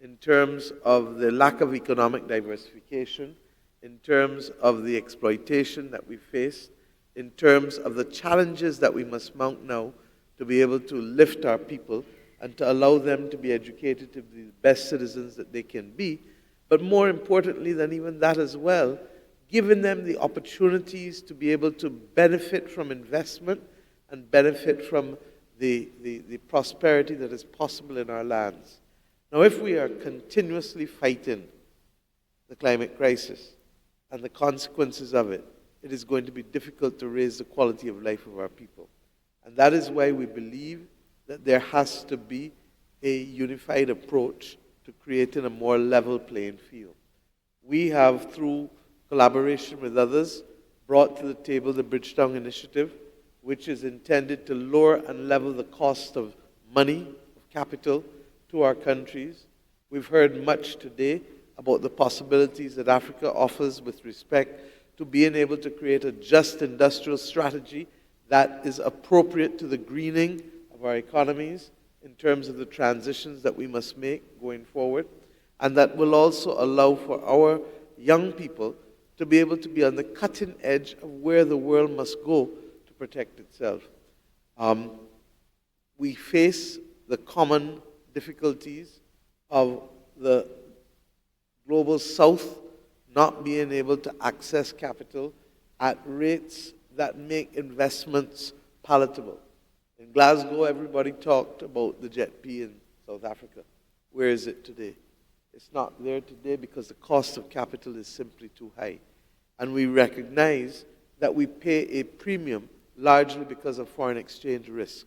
in terms of the lack of economic diversification, in terms of the exploitation that we faced, in terms of the challenges that we must mount now to be able to lift our people and to allow them to be educated to be the best citizens that they can be. But more importantly than even that as well, giving them the opportunities to be able to benefit from investment and benefit from the prosperity that is possible in our lands. Now, if we are continuously fighting the climate crisis and the consequences of it, it is going to be difficult to raise the quality of life of our people. And that is why we believe that there has to be a unified approach to creating a more level playing field. We have, through collaboration with others, brought to the table the Bridgetown Initiative, which is intended to lower and level the cost of money, of capital, to our countries. We've heard much today about the possibilities that Africa offers with respect to being able to create a just industrial strategy that is appropriate to the greening of our economies in terms of the transitions that we must make going forward, and that will also allow for our young people to be able to be on the cutting edge of where the world must go to protect itself. We face the common difficulties of the global south not being able to access capital at rates that make investments palatable. In Glasgow, everybody talked about the JETP in South Africa. Where is it today? It's not there today because the cost of capital is simply too high. And we recognize that we pay a premium largely because of foreign exchange risk.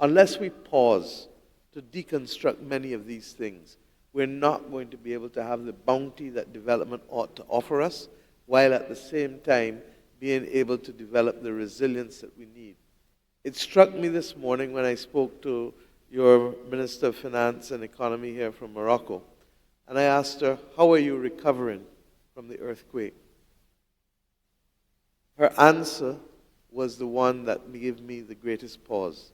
Unless we pause to deconstruct many of these things, we're not going to be able to have the bounty that development ought to offer us, while at the same time being able to develop the resilience that we need. It struck me this morning when I spoke to your Minister of Finance and Economy here from Morocco, and I asked her, how are you recovering from the earthquake? Her answer was the one that gave me the greatest pause.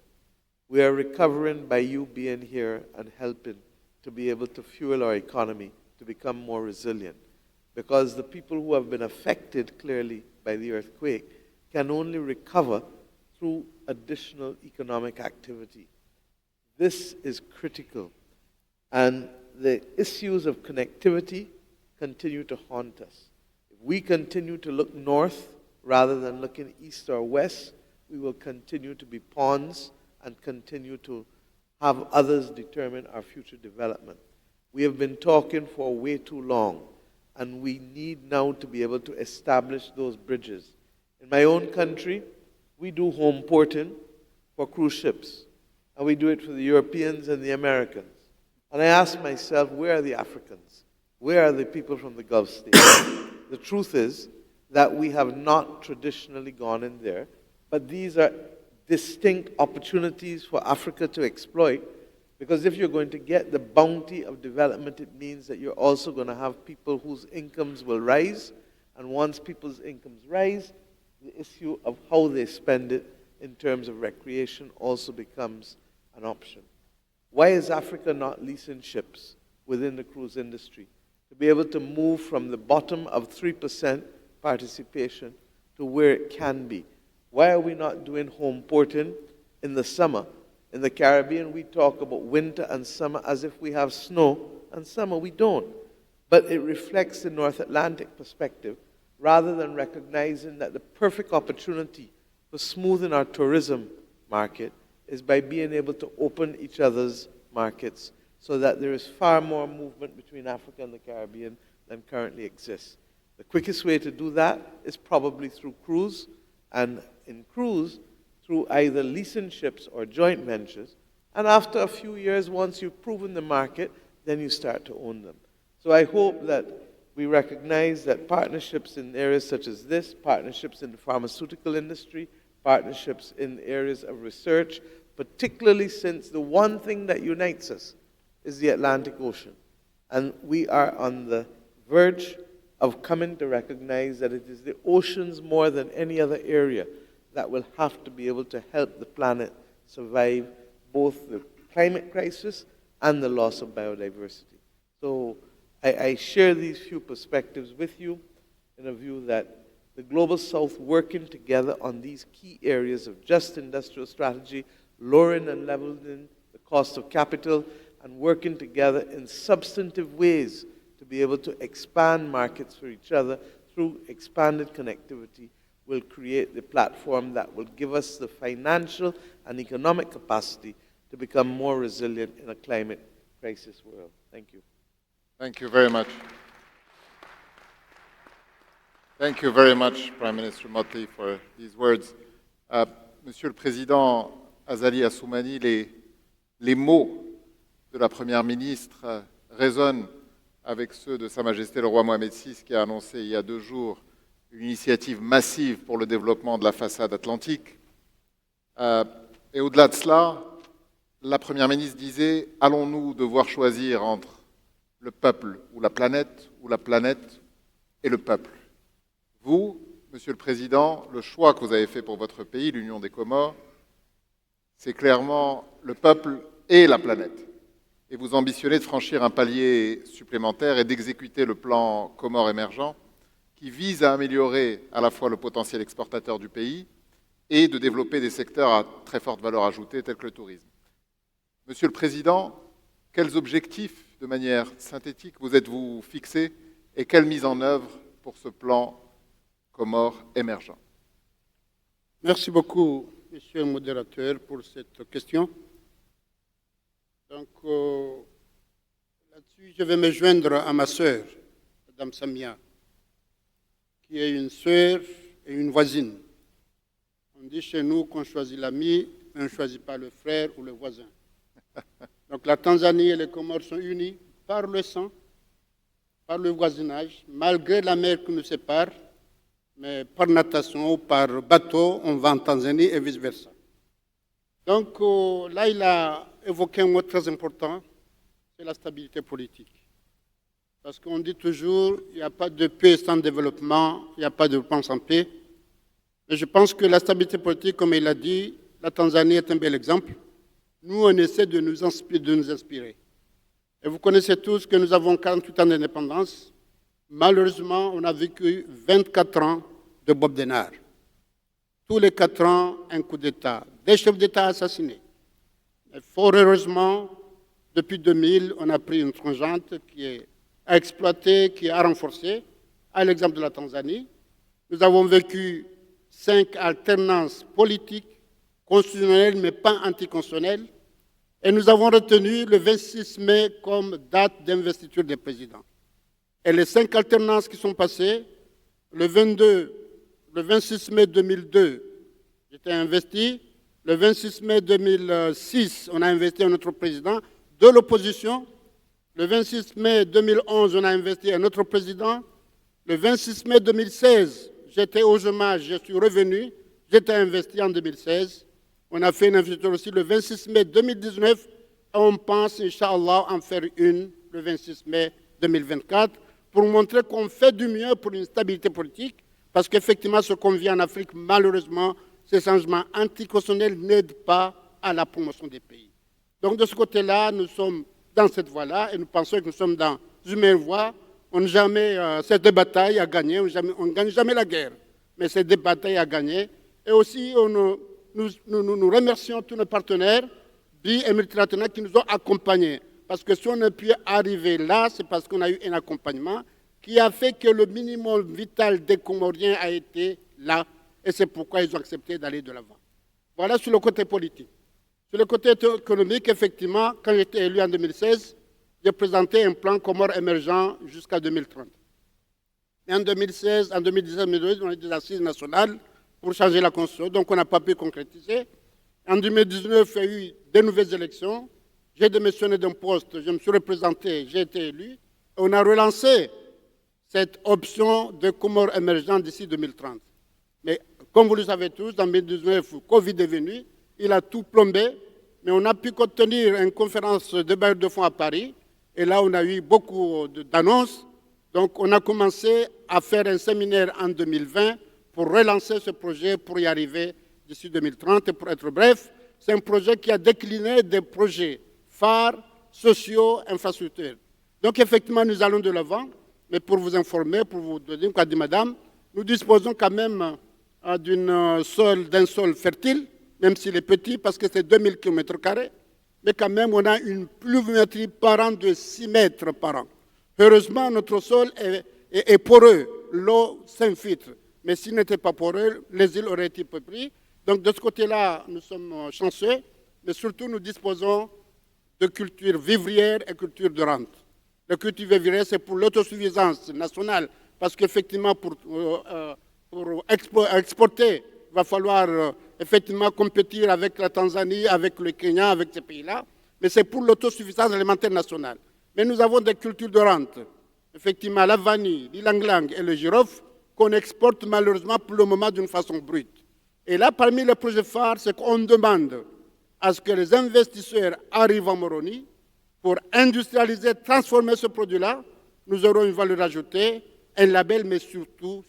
We are recovering by you being here and helping to be able to fuel our economy to become more resilient. Because the people who have been affected clearly by the earthquake can only recover through additional economic activity. This is critical. And the issues of connectivity continue to haunt us. If we continue to look north rather than looking east or west, we will continue to be pawns and continue to have others determine our future development. We have been talking for way too long, and we need now to be able to establish those bridges. In my own country, we do home porting for cruise ships, and we do it for the Europeans and the Americans. And I ask myself, where are the Africans? Where are the people from the Gulf states? The truth is that we have not traditionally gone in there, but these are distinct opportunities for Africa to exploit, because if you're going to get the bounty of development, it means that you're also going to have people whose incomes will rise, and once people's incomes rise, the issue of how they spend it in terms of recreation also becomes an option. Why is Africa not leasing ships? within the cruise industry, to be able to move from the bottom of 3% participation to where it can be. Why are we not doing home porting in the summer? In the Caribbean, we talk about winter and summer as if we have snow, and summer we don't. But it reflects the North Atlantic perspective, rather than recognizing that the perfect opportunity for smoothing our tourism market is by being able to open each other's markets so that there is far more movement between Africa and the Caribbean than currently exists. The quickest way to do that is probably through cruise, and in cruise, through either leasing ships or joint ventures. And after a few years, once you've proven the market, then you start to own them. So I hope that we recognize that partnerships in areas such as this, partnerships in the pharmaceutical industry, partnerships in areas of research, particularly since the one thing that unites us is the Atlantic Ocean. And we are on the verge of coming to recognize that it is the oceans more than any other area that will have to be able to help the planet survive both the climate crisis and the loss of biodiversity. So I share these few perspectives with you in a view that the Global South working together on these key areas of just industrial strategy, lowering and leveling the cost of capital, and working together in substantive ways to be able to expand markets for each other through expanded connectivity will create the platform that will give us the financial and economic capacity to become more resilient in a climate crisis world. Thank you. Thank you very much. Thank you very much, Prime Minister Motley, for these words. Monsieur le Président Azali Assoumani, les mots de la Première ministre résonnent avec ceux de Sa Majesté le Roi Mohamed VI, qui a annoncé il y a 2 jours une initiative massive pour le développement de la façade atlantique. Et au-delà de cela, la Première ministre disait « Allons-nous devoir choisir entre le peuple ou la planète et le peuple ?» Vous, Monsieur le Président, le choix que vous avez fait pour votre pays, l'Union des Comores, c'est clairement le peuple et la planète. Et vous ambitionnez de franchir un palier supplémentaire et d'exécuter le plan Comores émergent qui vise à améliorer à la fois le potentiel exportateur du pays et de développer des secteurs à très forte valeur ajoutée tels que le tourisme. Monsieur le Président, quels objectifs, de manière synthétique, vous êtes-vous fixés et quelle mise en œuvre pour ce plan Comores émergent? Merci beaucoup, Monsieur le modérateur, pour cette question. Donc, là-dessus, je vais me joindre à ma sœur, Madame Samia, qui est une sœur et une voisine. On dit chez nous qu'on choisit l'ami, mais on ne choisit pas le frère ou le voisin. Donc la Tanzanie et les Comores sont unis par le sang, par le voisinage, malgré la mer qui nous sépare, mais par natation ou par bateau, on va en Tanzanie et vice-versa. Donc là, il a évoqué un mot très important, c'est la stabilité politique. Parce qu'on dit toujours, il n'y a pas de paix sans développement, il n'y a pas de développement sans paix. Mais je pense que la stabilité politique, comme il a dit, la Tanzanie est un bel exemple. Nous, on essaie de nous inspirer. Et vous connaissez tous que nous avons 48 ans d'indépendance. Malheureusement, on a vécu 24 ans de Bob Denard. Tous les 4 ans, un coup d'État. Des chefs d'État assassinés. Mais fort heureusement, depuis 2000, on a pris une tangente qui a exploité, qui a renforcé, à l'exemple de la Tanzanie. Nous avons vécu 5 alternances politiques, constitutionnelles mais pas anticonstitutionnelles, et nous avons retenu le 26 mai comme date d'investiture des présidents. Et les 5 alternances qui sont passées, le 26 mai 2002, j'étais investi, le 26 mai 2006, on a investi un autre président de l'opposition, le 26 mai 2011, on a investi un autre président, le 26 mai 2016, j'étais au chômage, je suis revenu, j'étais investi en 2016. On a fait une investiture aussi le 26 mai 2019 et on pense, Inch'Allah, en faire une le 26 mai 2024 pour montrer qu'on fait du mieux pour une stabilité politique parce qu'effectivement, ce qu'on vit en Afrique, malheureusement, ces changements anticonstitutionnels n'aident pas à la promotion des pays. Donc, de ce côté-là, nous sommes dans cette voie-là et nous pensons que nous sommes dans une même voie. On n'a jamais cette bataille à gagner, on ne gagne jamais la guerre, mais c'est des batailles à gagner. Et aussi, nous remercions tous nos partenaires, bi et multilatéraux, qui nous ont accompagnés. Parce que si on a pu arriver là, c'est parce qu'on a eu un accompagnement qui a fait que le minimum vital des Comoriens a été là. Et c'est pourquoi ils ont accepté d'aller de l'avant. Voilà sur le côté politique. Sur le côté économique, effectivement, quand j'étais élu en 2016, j'ai présenté un plan Comores émergent jusqu'à 2030. Et en 2016, en 2017, 2018, on a eu des assises nationales pour changer la Constitution, donc on n'a pas pu concrétiser. En 2019, il y a eu de nouvelles élections. J'ai démissionné d'un poste, je me suis représenté, j'ai été élu. Et on a relancé cette option de Comores émergents d'ici 2030. Mais comme vous le savez tous, en 2019, Covid est venu, il a tout plombé, mais on a pu contenir une conférence de bailleurs de fonds à Paris, et là on a eu beaucoup d'annonces. Donc on a commencé à faire un séminaire en 2020 pour relancer ce projet, pour y arriver d'ici 2030. Et pour être bref, c'est un projet qui a décliné des projets phares, sociaux, infrastructures. Donc effectivement, nous allons de l'avant, mais pour vous informer, pour vous donner, comme dit madame, nous disposons quand même d'un sol fertile, même s'il est petit, parce que c'est 2000 km², mais quand même, on a une pluviométrie par an de 6 mètres par an. Heureusement, notre sol est poreux, l'eau s'infiltre. Mais s'il n'était pas poreux, les îles auraient été peuplées. Donc, de ce côté-là, nous sommes chanceux, mais surtout, nous disposons de cultures vivrières et cultures de rente. La culture vivrière, c'est pour l'autosuffisance nationale, parce qu'effectivement, pour exporter, il va falloir effectivement compétir avec la Tanzanie, avec le Kenya, avec ces pays-là, mais c'est pour l'autosuffisance alimentaire nationale. Mais nous avons des cultures de rente, effectivement la vanille, l'ilang-lang et le girofle, qu'on exporte malheureusement pour le moment d'une façon brute. Et là, parmi les projets phares, c'est qu'on demande à ce que les investisseurs arrivent en Moroni pour industrialiser, transformer ce produit-là. Nous aurons une valeur ajoutée, un label, mais surtout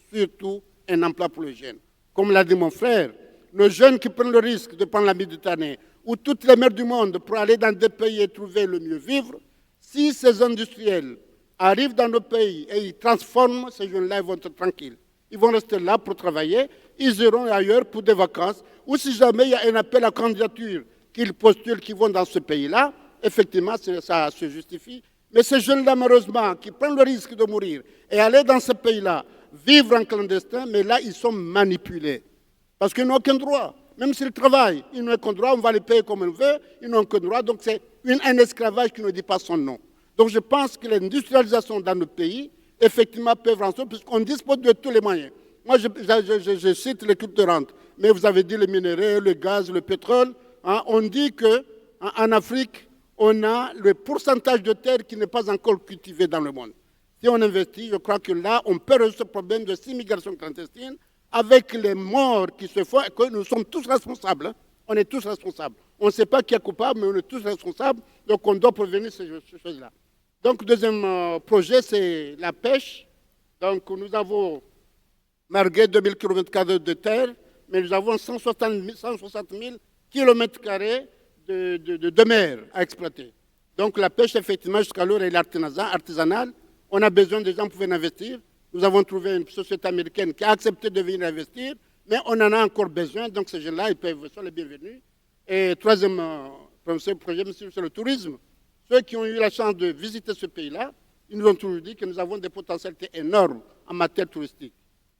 un emploi pour les jeunes. Comme l'a dit mon frère, nos jeunes qui prennent le risque de prendre la Méditerranée ou toutes les mers du monde pour aller dans des pays et trouver le mieux vivre, si ces industriels arrivent dans nos pays et ils transforment, ces jeunes-là ils vont être tranquilles. Ils vont rester là pour travailler, ils iront ailleurs pour des vacances, ou si jamais il y a un appel à candidature qu'ils postulent, qui vont dans ce pays-là, effectivement, ça se justifie. Mais ces jeunes-là, malheureusement, qui prennent le risque de mourir et aller dans ce pays-là, vivre en clandestin, mais là, ils sont manipulés. Parce qu'ils n'ont aucun droit. Même s'ils travaillent, ils n'ont aucun droit, on va les payer comme on veut, ils n'ont aucun droit. Donc c'est un esclavage qui ne dit pas son nom. Donc je pense que l'industrialisation dans nos pays, effectivement, peut rendre ça, puisqu'on dispose de tous les moyens. Moi, je cite les cultures de rente, mais vous avez dit les minéraux, le gaz, le pétrole. Hein, on dit qu'en Afrique, on a le pourcentage de terre qui n'est pas encore cultivé dans le monde. Si on investit, je crois que là, on peut résoudre ce problème de immigration clandestine avec les morts qui se font, et que nous sommes tous responsables. Hein. On est tous responsables. On ne sait pas qui est coupable, mais on est tous responsables. Donc, on doit prévenir ces choses-là. Donc, deuxième projet, c'est la pêche. Donc, nous avons marqué 2000 km² de terre, mais nous avons 160 000 km² de mer à exploiter. Donc, la pêche, effectivement, jusqu'à l'heure, elle est artisanale. On a besoin des gens pour venir investir. Nous avons trouvé une société américaine qui a accepté de venir investir, mais on en a encore besoin. Donc, ces gens-là, ils sont les bienvenus. Et troisième projet, c'est le tourisme. Ceux qui ont eu la chance de visiter ce pays-là, ils nous ont toujours dit que nous avons des potentialités énormes en matière touristique.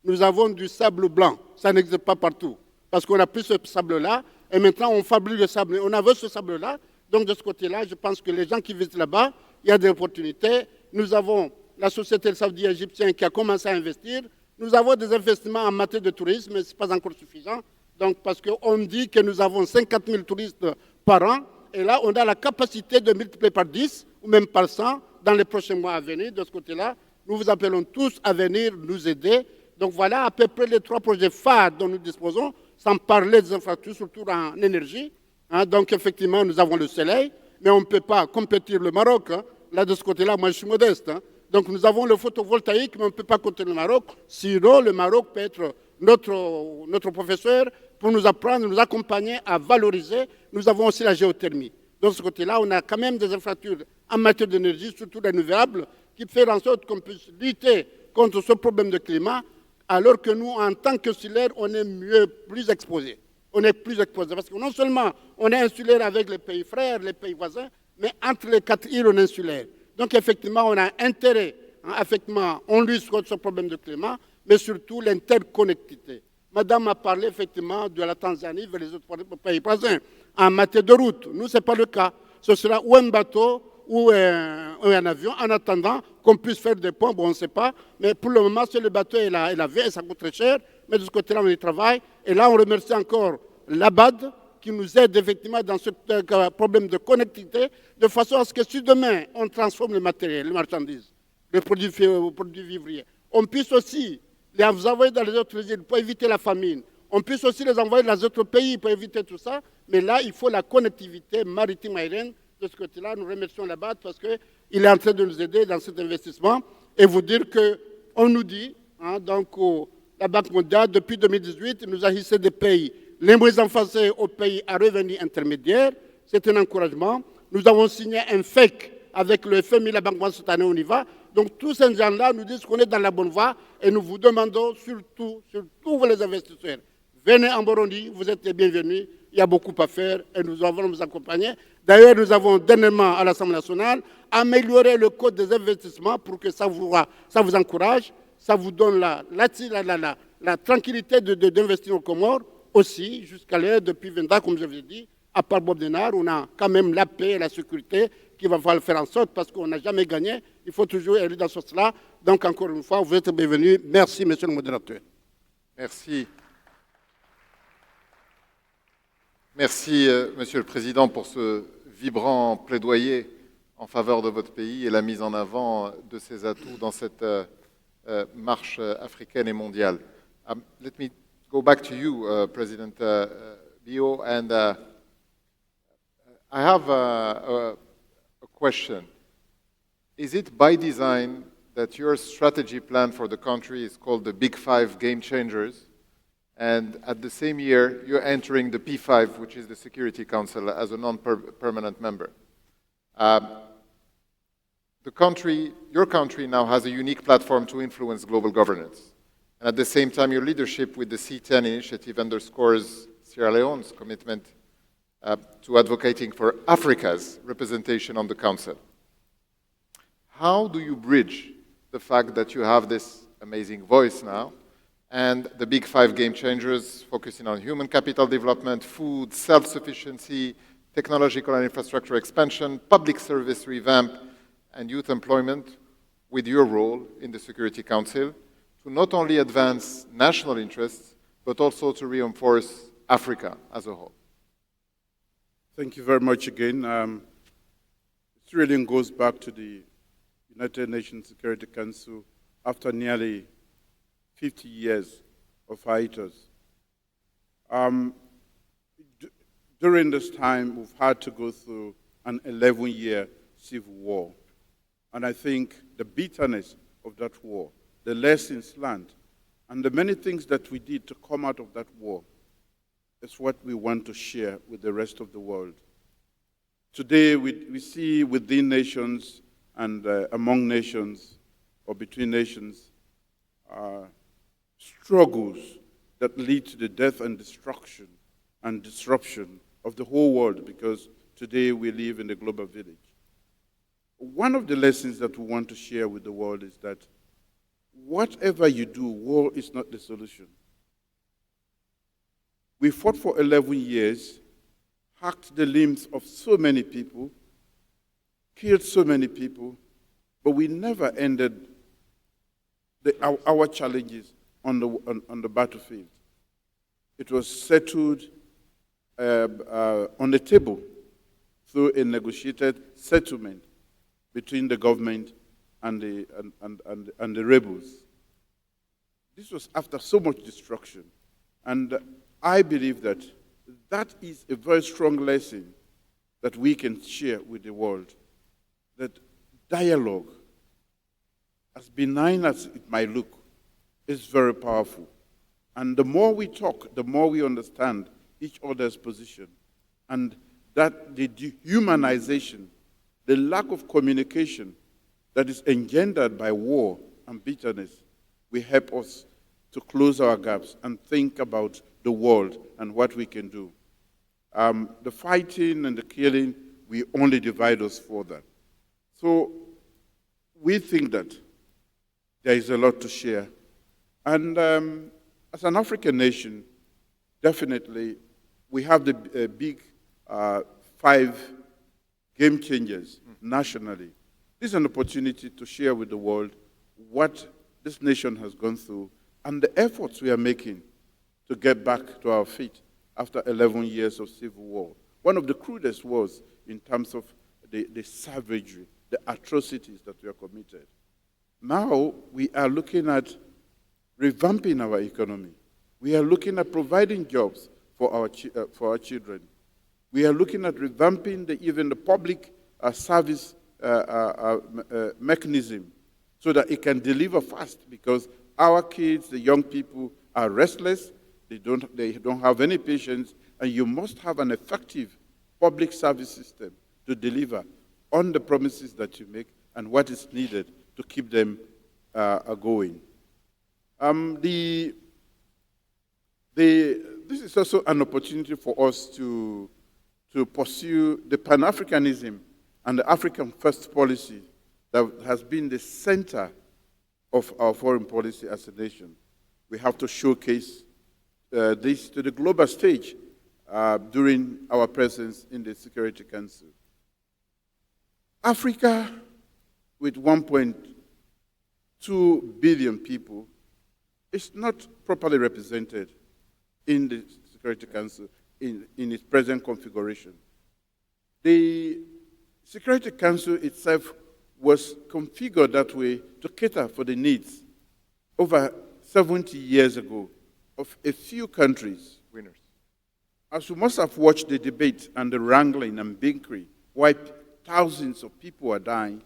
Nous avons du sable blanc. Ça n'existe pas partout. Parce qu'on a pris ce sable-là, et maintenant on fabrique le sable. On avait ce sable-là. Donc, de ce côté-là, je pense que les gens qui visitent là-bas, il y a des opportunités. Nous avons la société saoudien égyptien qui a commencé à investir. Nous avons des investissements en matière de tourisme, mais ce n'est pas encore suffisant. Donc, parce qu'on dit que nous avons 50 000 touristes par an, et là, on a la capacité de multiplier par 10 ou même par 100 dans les prochains mois à venir. De ce côté-là, nous vous appelons tous à venir nous aider. Donc, voilà à peu près les 3 projets phares dont nous disposons, sans parler des infrastructures, surtout en énergie. Hein, donc, effectivement, nous avons le soleil, mais on ne peut pas compétir le Maroc. Hein. Là, de ce côté-là, moi, je suis modeste. Hein. Donc, nous avons le photovoltaïque, mais on ne peut pas compter le Maroc. Sinon, le Maroc peut être notre professeur pour nous apprendre, nous accompagner à valoriser. Nous avons aussi la géothermie. De ce côté-là, on a quand même des infrastructures en matière d'énergie, surtout renouvelables, qui font en sorte qu'on puisse lutter contre ce problème de climat, alors que nous, en tant qu'insulaires, on est plus exposés. On est plus exposés parce que non seulement on est insulaire avec les pays frères, les pays voisins, mais entre les 4 îles, on est insulaire. Donc effectivement, on a intérêt, effectivement, on lutte contre ce problème de climat, mais surtout l'interconnectivité. Madame a parlé effectivement de la Tanzanie vers les autres pays voisins. En matière de route, nous, ce n'est pas le cas. Ce sera ou un bateau ou un avion, en attendant qu'on puisse faire des ponts, bon, on ne sait pas. Mais pour le moment, c'est le bateau et l'avion, et ça coûte très cher. Mais de ce côté-là, on y travaille. Et là, on remercie encore l'ABAD qui nous aide effectivement dans ce problème de connectivité, de façon à ce que si demain, on transforme le matériel, les marchandises, les produits vivriers, on puisse aussi les envoyer dans les autres îles pour éviter la famine. On puisse aussi les envoyer dans les autres pays pour éviter tout ça. Mais là, il faut la connectivité maritime aérienne. De ce côté-là, nous remercions la BAD parce qu'il est en train de nous aider dans cet investissement. Et vous dire qu'on nous dit, donc la Banque mondiale, depuis 2018, nous a hissé des pays les moins avancés aux pays à revenus intermédiaires. C'est un encouragement. Nous avons signé un FEC avec le FMI, la Banque mondiale, cette année, on y va. Donc tous ces gens-là nous disent qu'on est dans la bonne voie et nous vous demandons surtout vous les investisseurs, venez en Burundi, vous êtes les bienvenus, il y a beaucoup à faire et nous allons vous accompagner. D'ailleurs, nous avons dernièrement à l'Assemblée nationale amélioré le code des investissements pour que ça vous encourage, ça vous donne la tranquillité d'investir aux Comores aussi, jusqu'à l'heure, depuis 20 ans, comme je vous ai dit, à part Bob Denard, on a quand même la paix et la sécurité qui va falloir faire en sorte parce qu'on n'a jamais gagné. Il faut toujours aller dans ce sens-là. Donc, encore une fois, vous êtes bienvenus. Merci, monsieur le modérateur. Merci. Merci, Monsieur le Président, pour ce vibrant plaidoyer en faveur de votre pays et la mise en avant de ses atouts dans cette marche africaine et mondiale. Let me go back to you, President Bio, and I have a question. Is it by design that your strategy plan for the country is called the Big Five Game Changers, and at the same year you're entering the P5, which is the Security Council, as a non-permanent member? Your country now has a unique platform to influence global governance. And at the same time, your leadership with the C10 initiative underscores Sierra Leone's commitment to advocating for Africa's representation on the Council. How do you bridge the fact that you have this amazing voice now and the Big Five Game Changers focusing on human capital development, food, self-sufficiency, technological and infrastructure expansion, public service revamp, and youth employment with your role in the Security Council to not only advance national interests, but also to reinforce Africa as a whole? Thank you very much again. It really goes back to the United Nations Security Council after nearly 50 years of hiatus. During this time, we've had to go through an 11-year civil war. And I think the bitterness of that war, the lessons learned, and the many things that we did to come out of that war is what we want to share with the rest of the world. Today, we see within nations and among nations or between nations struggles that lead to the death and destruction and disruption of the whole world, because today we live in the global village. One of the lessons that we want to share with the world is that whatever you do, war is not the solution. We fought for 11 years, hacked the limbs of so many people, killed so many people, but we never ended our challenges on the battlefield. It was settled on the table through a negotiated settlement between the government and the rebels. This was after so much destruction. And I believe that that is a very strong lesson that we can share with the world, that dialogue, as benign as it might look, is very powerful. And the more we talk, the more we understand each other's position. And that the dehumanization, the lack of communication that is engendered by war and bitterness will help us to close our gaps and think about the world and what we can do. The fighting and the killing will only divide us further. So we think that there is a lot to share. And as an African nation, definitely we have the big 5 game changers nationally. This is an opportunity to share with the world what this nation has gone through and the efforts we are making to get back to our feet after 11 years of civil war. One of the crudest wars in terms of the savagery, the atrocities that we have committed. Now we are looking at revamping our economy. We are looking at providing jobs for our children. We are looking at revamping even the public service mechanism so that it can deliver fast, because our kids, the young people, are restless. They don't have any patience, and you must have an effective public service system to deliver on the promises that you make and what is needed to keep them going. This is also an opportunity for us to pursue the Pan-Africanism and the African First policy that has been the center of our foreign policy as a nation. We have to showcase this to the global stage during our presence in the Security Council. Africa, with 1.2 billion people, is not properly represented in the Security Council in its present configuration. The Security Council itself was configured that way to cater for the needs over 70 years ago of a few countries. Winners. As you must have watched the debate and the wrangling and bickering, why thousands of people are dying,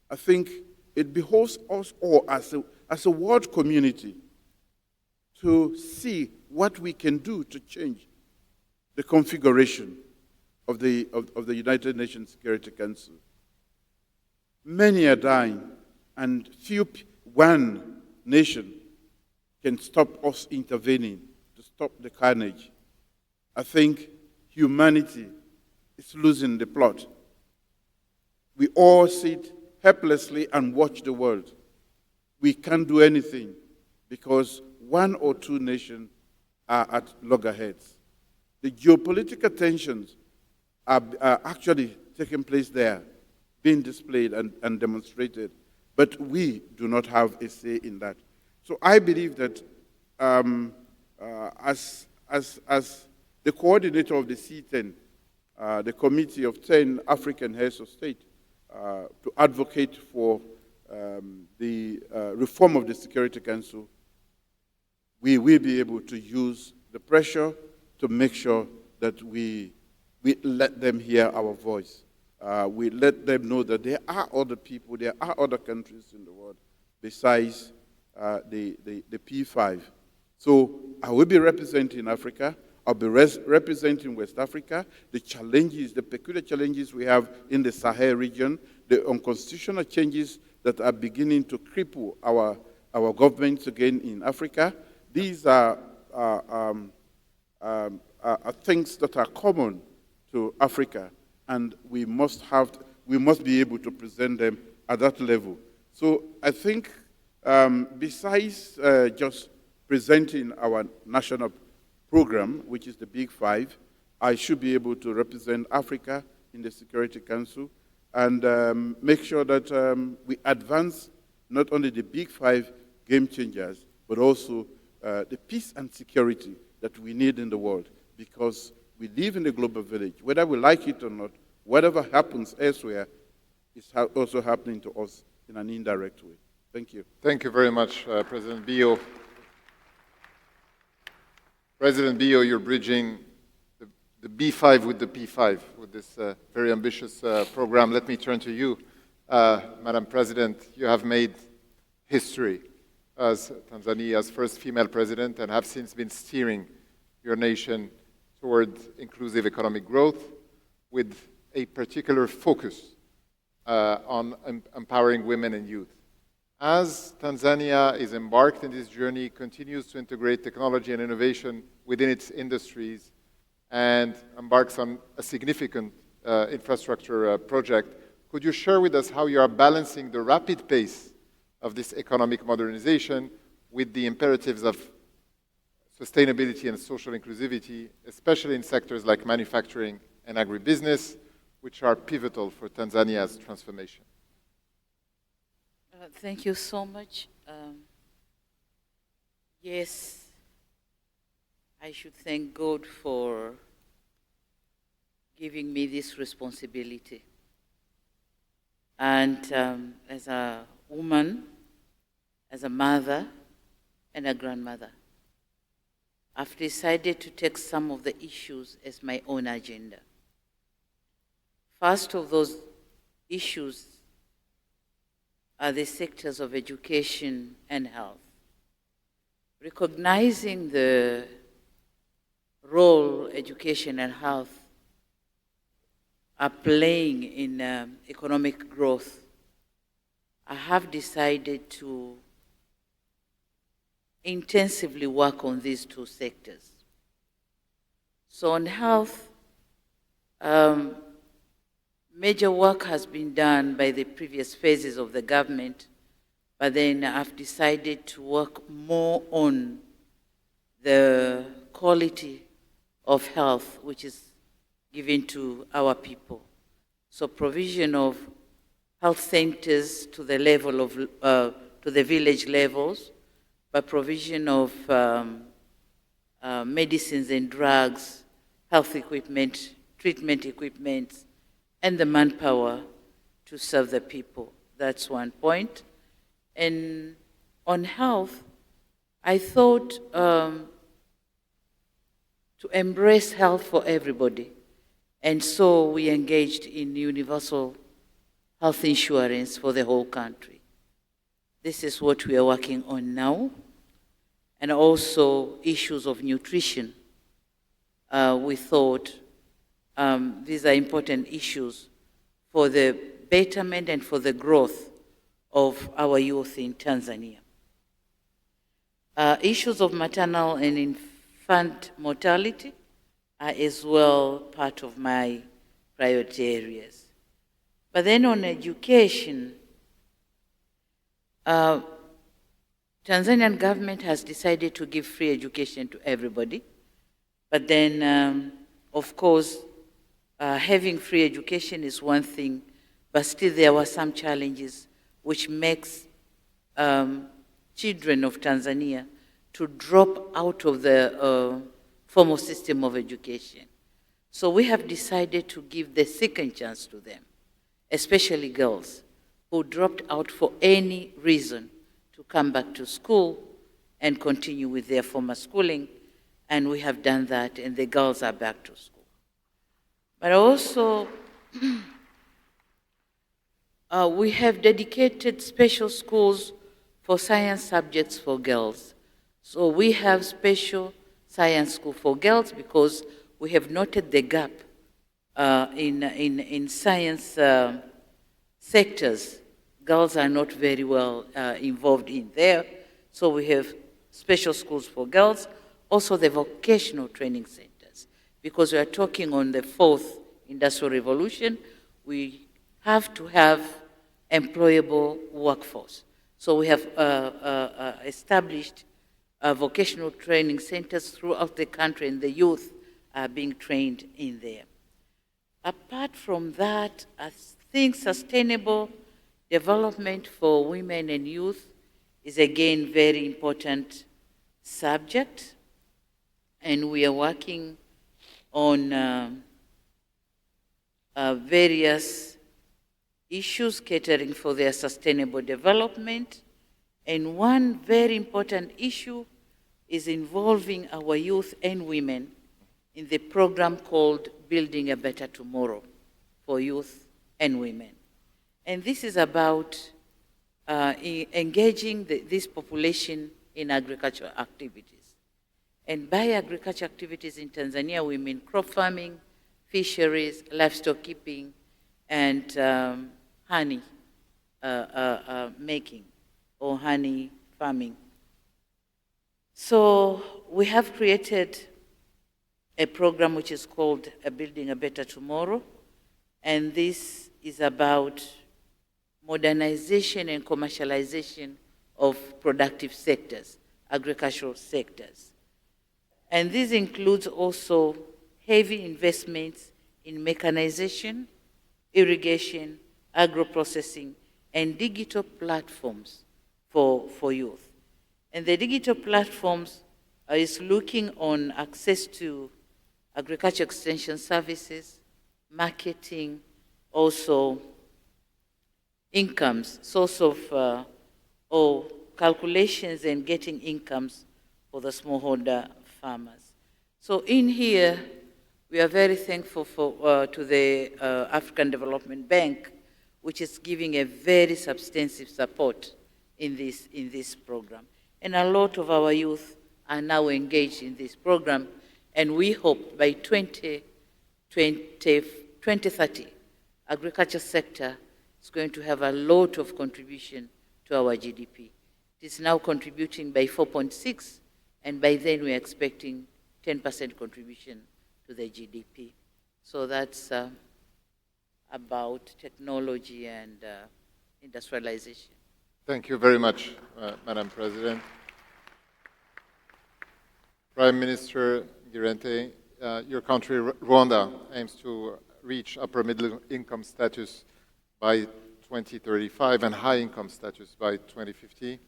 I think it behoves us all as a world community to see what we can do to change the configuration of the United Nations Security Council. Many are dying, and one nation can stop us intervening to stop the carnage. I think humanity is losing the plot. We all sit helplessly and watch the world. We can't do anything because 1 or 2 nations are at loggerheads. The geopolitical tensions are actually taking place there, being displayed and demonstrated, but we do not have a say in that. So I believe that as the coordinator of the C10, the Committee of 10 African Heads of State, to advocate for the reform of the Security Council, we will be able to use the pressure to make sure that we let them hear our voice. We let them know that there are other people, there are other countries in the world besides the P5. So I will be representing Africa. I'll be representing West Africa, the challenges, the peculiar challenges we have in the Sahel region, the unconstitutional changes that are beginning to cripple our governments again in Africa. These are things that are common to Africa, and we must be able to present them at that level. So I think besides just presenting our national program, which is the Big Five, I should be able to represent Africa in the Security Council and make sure that we advance not only the Big Five game changers, but also the peace and security that we need in the world, because we live in the global village. Whether we like it or not, whatever happens elsewhere is also happening to us in an indirect way. Thank you. Thank you very much, President Bio. President Bio, you're bridging the B5 with the P5 with this very ambitious program. Let me turn to you, Madam President. You have made history as Tanzania's first female president and have since been steering your nation toward inclusive economic growth, with a particular focus on empowering women and youth. As Tanzania is embarked in this journey, continues to integrate technology and innovation within its industries, and embarks on a significant infrastructure project, could you share with us how you are balancing the rapid pace of this economic modernization with the imperatives of sustainability and social inclusivity, especially in sectors like manufacturing and agribusiness, which are pivotal for Tanzania's transformation? Thank you so much. Yes, I should thank God for giving me this responsibility. And as a woman, as a mother, and a grandmother, I've decided to take some of the issues as my own agenda. First of those issues are the sectors of education and health. Recognizing the role education and health are playing in economic growth, I have decided to intensively work on these two sectors. So on health, major work has been done by the previous phases of the government, but then I've decided to work more on the quality of health which is given to our people. So provision of health centers to the level of, to the village levels, by provision of medicines and drugs, health equipment, treatment equipment, and the manpower to serve the people. That's one point. And on health, I thought to embrace health for everybody. And so we engaged in universal health insurance for the whole country. This is what we are working on now. And also issues of nutrition. We thought these are important issues for the betterment and for the growth of our youth in Tanzania. Issues of maternal and infant mortality are as well part of my priority areas. But then on education, Tanzanian government has decided to give free education to everybody. But then, of course, having free education is one thing, but still there were some challenges which makes children of Tanzania to drop out of the formal system of education. So we have decided to give the second chance to them, especially girls who dropped out for any reason, to come back to school and continue with their former schooling. And we have done that, and the girls are back to school. But also, we have dedicated special schools for science subjects for girls. So we have special science school for girls because we have noted the gap in science sectors. Girls are not very well involved in there. So we have special schools for girls, also the vocational training centers. Because we are talking on the fourth industrial revolution, we have to have employable workforce. So we have established vocational training centers throughout the country, and the youth are being trained in there. Apart from that, I think sustainable development for women and youth is again very important subject, and we are working on various issues catering for their sustainable development. And one very important issue is involving our youth and women in the program called Building a Better Tomorrow for Youth and Women. And this is about engaging this population in agricultural activities. And by agricultural activities in Tanzania, we mean crop farming, fisheries, livestock keeping, and honey making or honey farming. So we have created a program which is called Building a Better Tomorrow, and this is about modernization and commercialization of productive sectors, agricultural sectors. And this includes also heavy investments in mechanization, irrigation, agro-processing, and digital platforms for youth. And the digital platforms is looking on access to agriculture extension services, marketing, also incomes, source of, or calculations and getting incomes for the smallholder farmers. So in here, we are very thankful to the African Development Bank, which is giving a very substantive support in this program. And a lot of our youth are now engaged in this program, and we hope by 2030, agriculture sector is going to have a lot of contribution to our GDP. It is now contributing by 4.6, and by then we're expecting 10% contribution to the GDP. So that's about technology and industrialization. Thank you very much, Madam President. Prime Minister Guirente, your country, Rwanda, aims to reach upper middle income status by 2035 and high income status by 2050.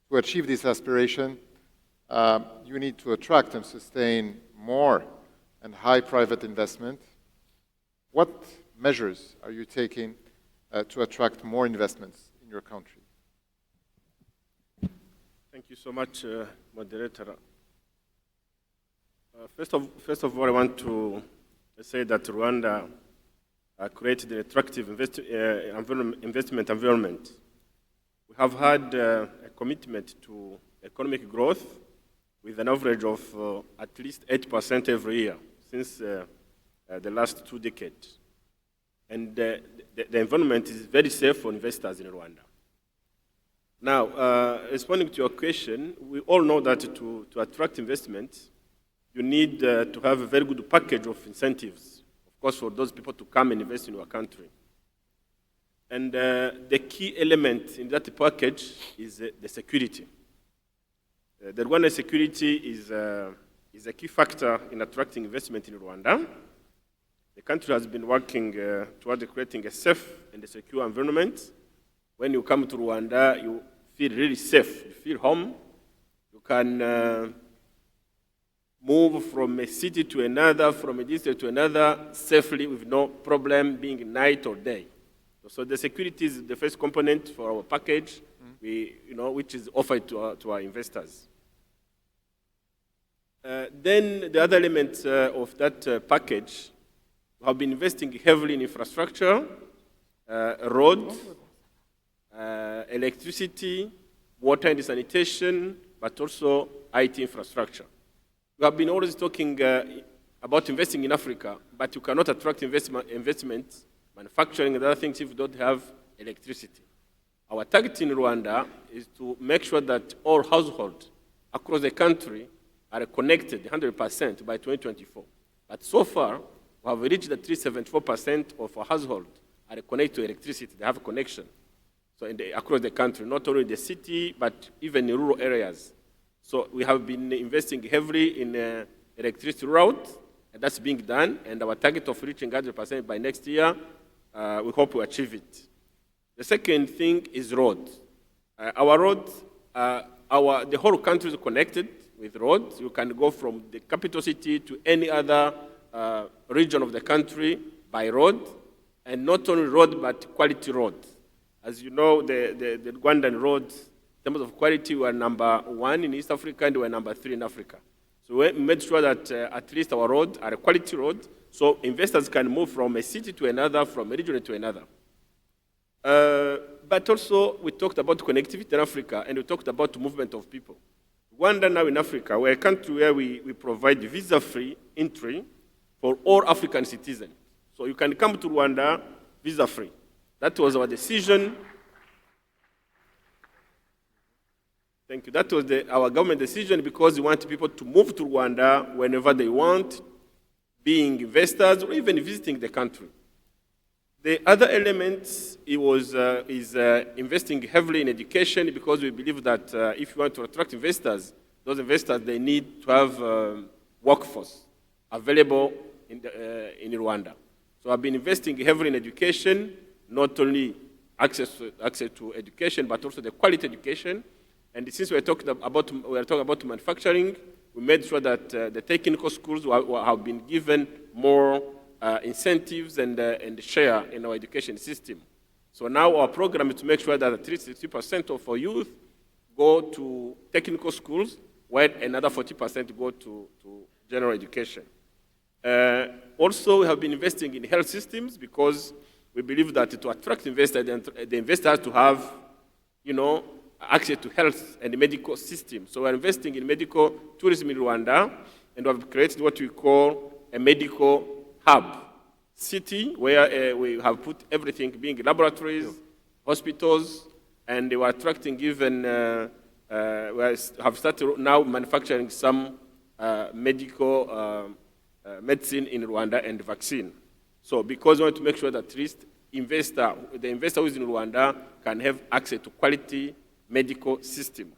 To achieve this aspiration, you need to attract and sustain more and high private investment. What measures are you taking to attract more investments in your country? Thank you so much, Moderator. First of all, I want to say that Rwanda created an attractive investment environment. We have had a commitment to economic growth with an average of at least 8% every year since the last 2 decades. And the environment is very safe for investors in Rwanda. Now, responding to your question, we all know that to attract investment, you need to have a very good package of incentives, of course, for those people to come and invest in your country. And the key element in that package is the security. The Rwanda security is a key factor in attracting investment in Rwanda. The country has been working toward creating a safe and a secure environment. When you come to Rwanda, you feel really safe. You feel home. You can move from a city to another, from a district to another, safely with no problem being night or day. So the security is the first component for our package, which is offered to our investors. Then the other elements of that package, we have been investing heavily in infrastructure, roads, electricity, water and sanitation, but also IT infrastructure. We have been always talking about investing in Africa, but you cannot attract investment, manufacturing and other things if you don't have electricity. Our target in Rwanda is to make sure that all households across the country are connected 100% by 2024. But so far, we have reached that 74% of our households are connected to electricity. They have a connection. So across the country, not only in the city, but even in rural areas. So we have been investing heavily in electricity route, and that's being done. And our target of reaching 100% by next year, we hope to achieve it. The second thing is roads. Our roads, the whole country is connected with roads. You can go from the capital city to any other region of the country by road, and not only road, but quality roads. As you know, the Rwandan roads, in terms of quality, we are number 1 in East Africa, and we are number 3 in Africa. So we made sure that at least our roads are a quality road, so investors can move from a city to another, from a region to another. But also, we talked about connectivity in Africa, and we talked about movement of people. Rwanda now in Africa, we're a country where we provide visa-free entry for all African citizens. So you can come to Rwanda visa-free. That was our decision. Thank you. That was our government decision because we want people to move to Rwanda whenever they want, being investors or even visiting the country. The other element is investing heavily in education because we believe that if you want to attract investors, those investors, they need to have workforce available in Rwanda. So I've been investing heavily in education, not only access to education, but also the quality education. And since we're talking about manufacturing, we made sure that the technical schools have been given more incentives and share in our education system. So now our program is to make sure that at least 60% of our youth go to technical schools, while another 40% go to general education. Also, we have been investing in health systems because we believe that to attract investors, the investor has to have, access to health and medical system. So we're investing in medical tourism in Rwanda, and we have created what we call a medical hub city where we have put everything, being laboratories, hospitals, and we are attracting even, we have started now manufacturing some medical medicine in Rwanda and vaccine. So because we want to make sure that at least the investor who is in Rwanda can have access to quality medical system.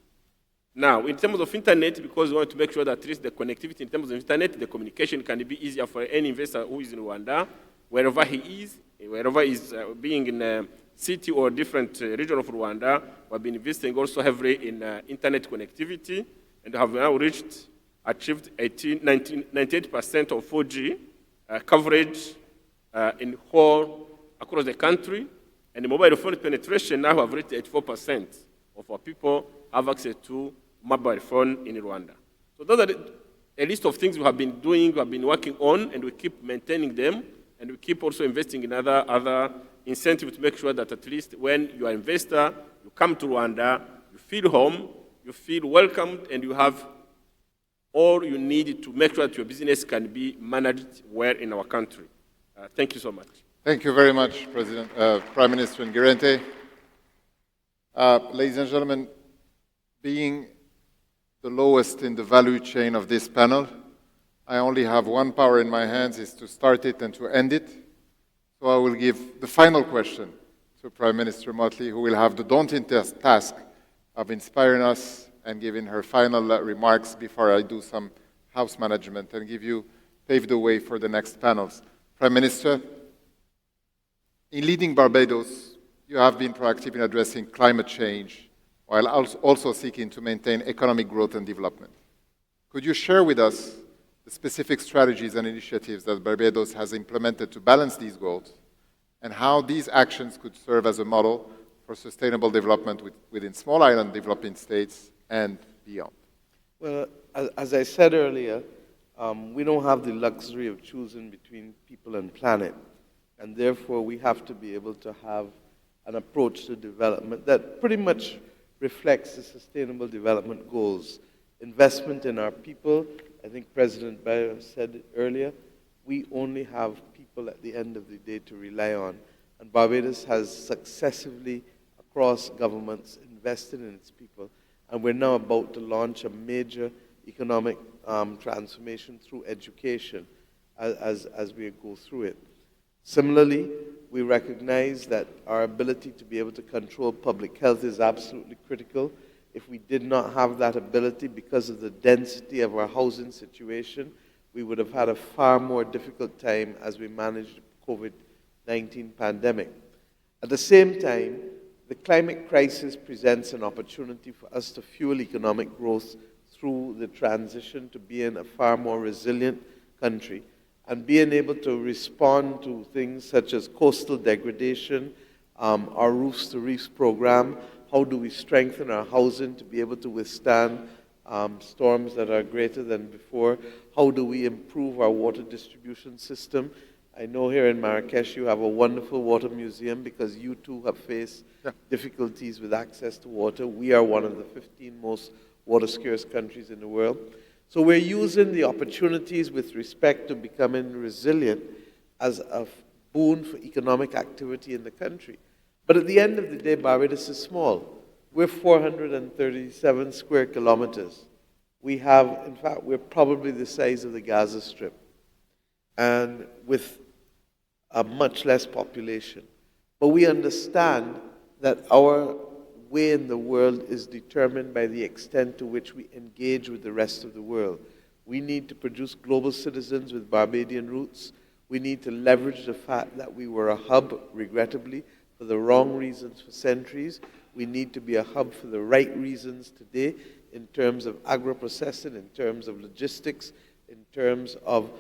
Now, in terms of internet, because we want to make sure that at least the connectivity in terms of internet, the communication can be easier for any investor who is in Rwanda, wherever he is, wherever he's being in a city or different region of Rwanda. We've been investing also heavily in internet connectivity, and have now achieved 98% of 4G coverage across the country, and the mobile phone penetration now have reached 84% of our people have access to mobile phone in Rwanda. So those are a list of things we have been doing, we have been working on, and we keep maintaining them, and we keep also investing in other incentives to make sure that at least when you are an investor, you come to Rwanda, you feel home, you feel welcomed, and you have all you need to make sure that your business can be managed well in our country. Thank you so much. Thank you very much, Prime Minister Ngirente. Ladies and gentlemen, being the lowest in the value chain of this panel, I only have one power in my hands, is to start it and to end it. So I will give the final question to Prime Minister Motley, who will have the daunting task of inspiring us and giving her final remarks before I do some house management and pave the way for the next panels. Prime Minister, in leading Barbados, you have been proactive in addressing climate change while also seeking to maintain economic growth and development. Could you share with us the specific strategies and initiatives that Barbados has implemented to balance these goals, and how these actions could serve as a model for sustainable development within small island developing states and beyond? Well, as I said earlier, we don't have the luxury of choosing between people and planet, and therefore we have to be able to have an approach to development that pretty much reflects the Sustainable Development Goals. Investment in our people, I think President Bayo said it earlier, we only have people at the end of the day to rely on, and Barbados has successively, across governments, invested in its people, and we're now about to launch a major economic transformation through education as we go through it. Similarly, we recognize that our ability to be able to control public health is absolutely critical. If we did not have that ability because of the density of our housing situation, we would have had a far more difficult time as we managed the COVID-19 pandemic. At the same time, the climate crisis presents an opportunity for us to fuel economic growth through the transition to being a far more resilient country, and being able to respond to things such as coastal degradation, our Roofs to Reefs program. How do we strengthen our housing to be able to withstand storms that are greater than before? How do we improve our water distribution system? I know here in Marrakesh you have a wonderful water museum because you too have faced difficulties with access to water. We are one of the 15 most water-scarce countries in the world. So we're using the opportunities with respect to becoming resilient as a boon for economic activity in the country. But at the end of the day, Barbados is small. We're 437 square kilometers. We have, in fact, we're probably the size of the Gaza Strip, and with a much less population. But we understand that our way in the world is determined by the extent to which we engage with the rest of the world. We need to produce global citizens with Barbadian roots. We need to leverage the fact that we were a hub, regrettably, for the wrong reasons for centuries. We need to be a hub for the right reasons today in terms of agro-processing, in terms of logistics, in terms of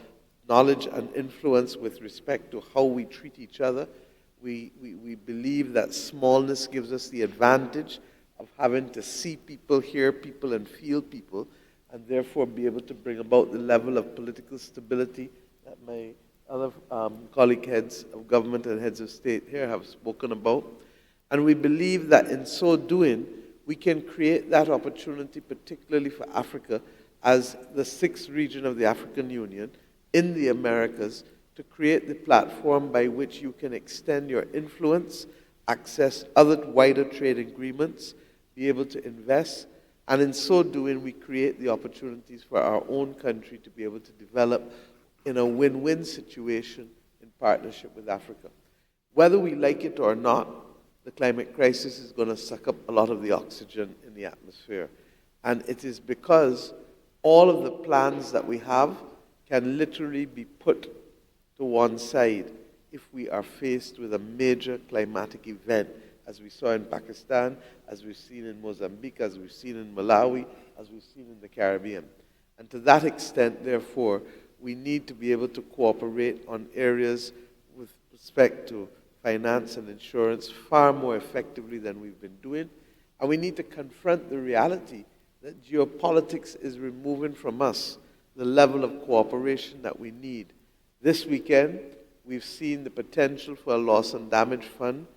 knowledge and influence with respect to how we treat each other. We believe that smallness gives us the advantage of having to see people, hear people, and feel people, and therefore be able to bring about the level of political stability that my other colleague heads of government and heads of state here have spoken about. And we believe that in so doing, we can create that opportunity, particularly for Africa, as the sixth region of the African Union in the Americas, to create the platform by which you can extend your influence, access other wider trade agreements, be able to invest, and in so doing, we create the opportunities for our own country to be able to develop in a win-win situation in partnership with Africa. Whether we like it or not, the climate crisis is going to suck up a lot of the oxygen in the atmosphere. And it is because all of the plans that we have can literally be put to one side if we are faced with a major climatic event, as we saw in Pakistan, as we've seen in Mozambique, as we've seen in Malawi, as we've seen in the Caribbean. And to that extent, therefore, we need to be able to cooperate on areas with respect to finance and insurance far more effectively than we've been doing. And we need to confront the reality that geopolitics is removing from us the level of cooperation that we need. This weekend, we've seen the potential for a loss and damage fund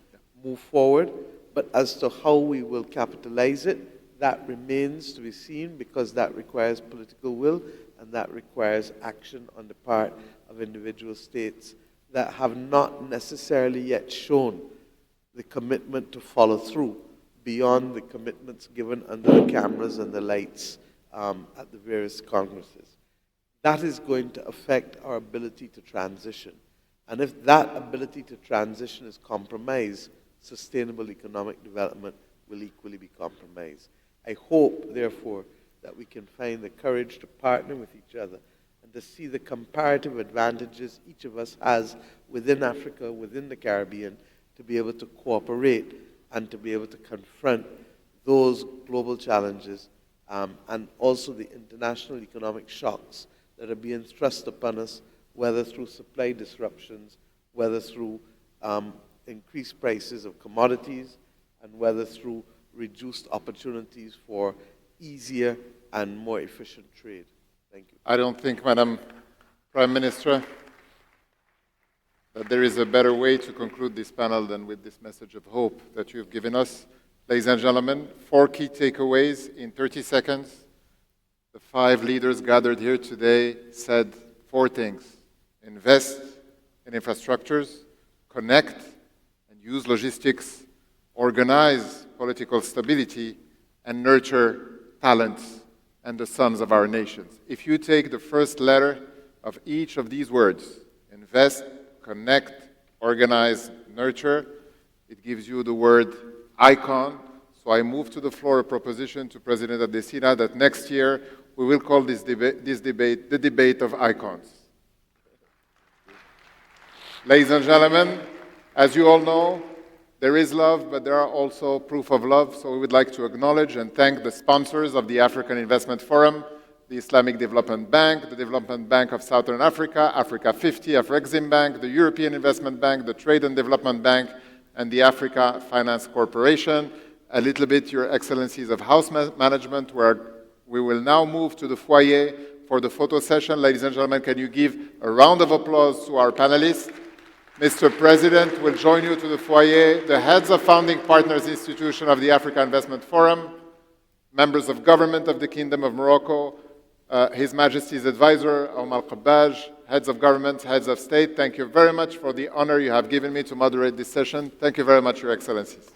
move forward, but as to how we will capitalize it, that remains to be seen, because that requires political will and that requires action on the part of individual states that have not necessarily yet shown the commitment to follow through beyond the commitments given under the cameras and the lights at the various congresses. That is going to affect our ability to transition. And if that ability to transition is compromised, sustainable economic development will equally be compromised. I hope, therefore, that we can find the courage to partner with each other and to see the comparative advantages each of us has within Africa, within the Caribbean, to be able to cooperate and to be able to confront those global challenges and also the international economic shocks that are being thrust upon us, whether through supply disruptions, whether through increased prices of commodities, and whether through reduced opportunities for easier and more efficient trade. Thank you. I don't think, Madam Prime Minister, that there is a better way to conclude this panel than with this message of hope that you have given us. Ladies and gentlemen, 4 key takeaways in 30 seconds. The 5 leaders gathered here today said 4 things: invest in infrastructures, connect and use logistics, organize political stability, and nurture talents and the sons of our nations. If you take the first letter of each of these words, invest, connect, organize, nurture, it gives you the word icon. So I move to the floor a proposition to President Adesina that next year we will call this debate the debate of icons. Ladies and gentlemen, as you all know, there is love, but there are also proof of love. So we would like to acknowledge and thank the sponsors of the African Investment Forum, the Islamic Development Bank, the Development Bank of Southern Africa, Africa 50, Afrexim Bank, the European Investment Bank, the Trade and Development Bank, and the Africa Finance Corporation. A little bit, Your Excellencies of House Management, where we will now move to the foyer for the photo session. Ladies and gentlemen, can you give a round of applause to our panelists? Mr. President will join you to the foyer, the heads of Founding Partners Institution of the Africa Investment Forum, members of government of the Kingdom of Morocco, His Majesty's Advisor, Omar Qabbaj, heads of government, heads of state, thank you very much for the honor you have given me to moderate this session. Thank you very much, Your Excellencies.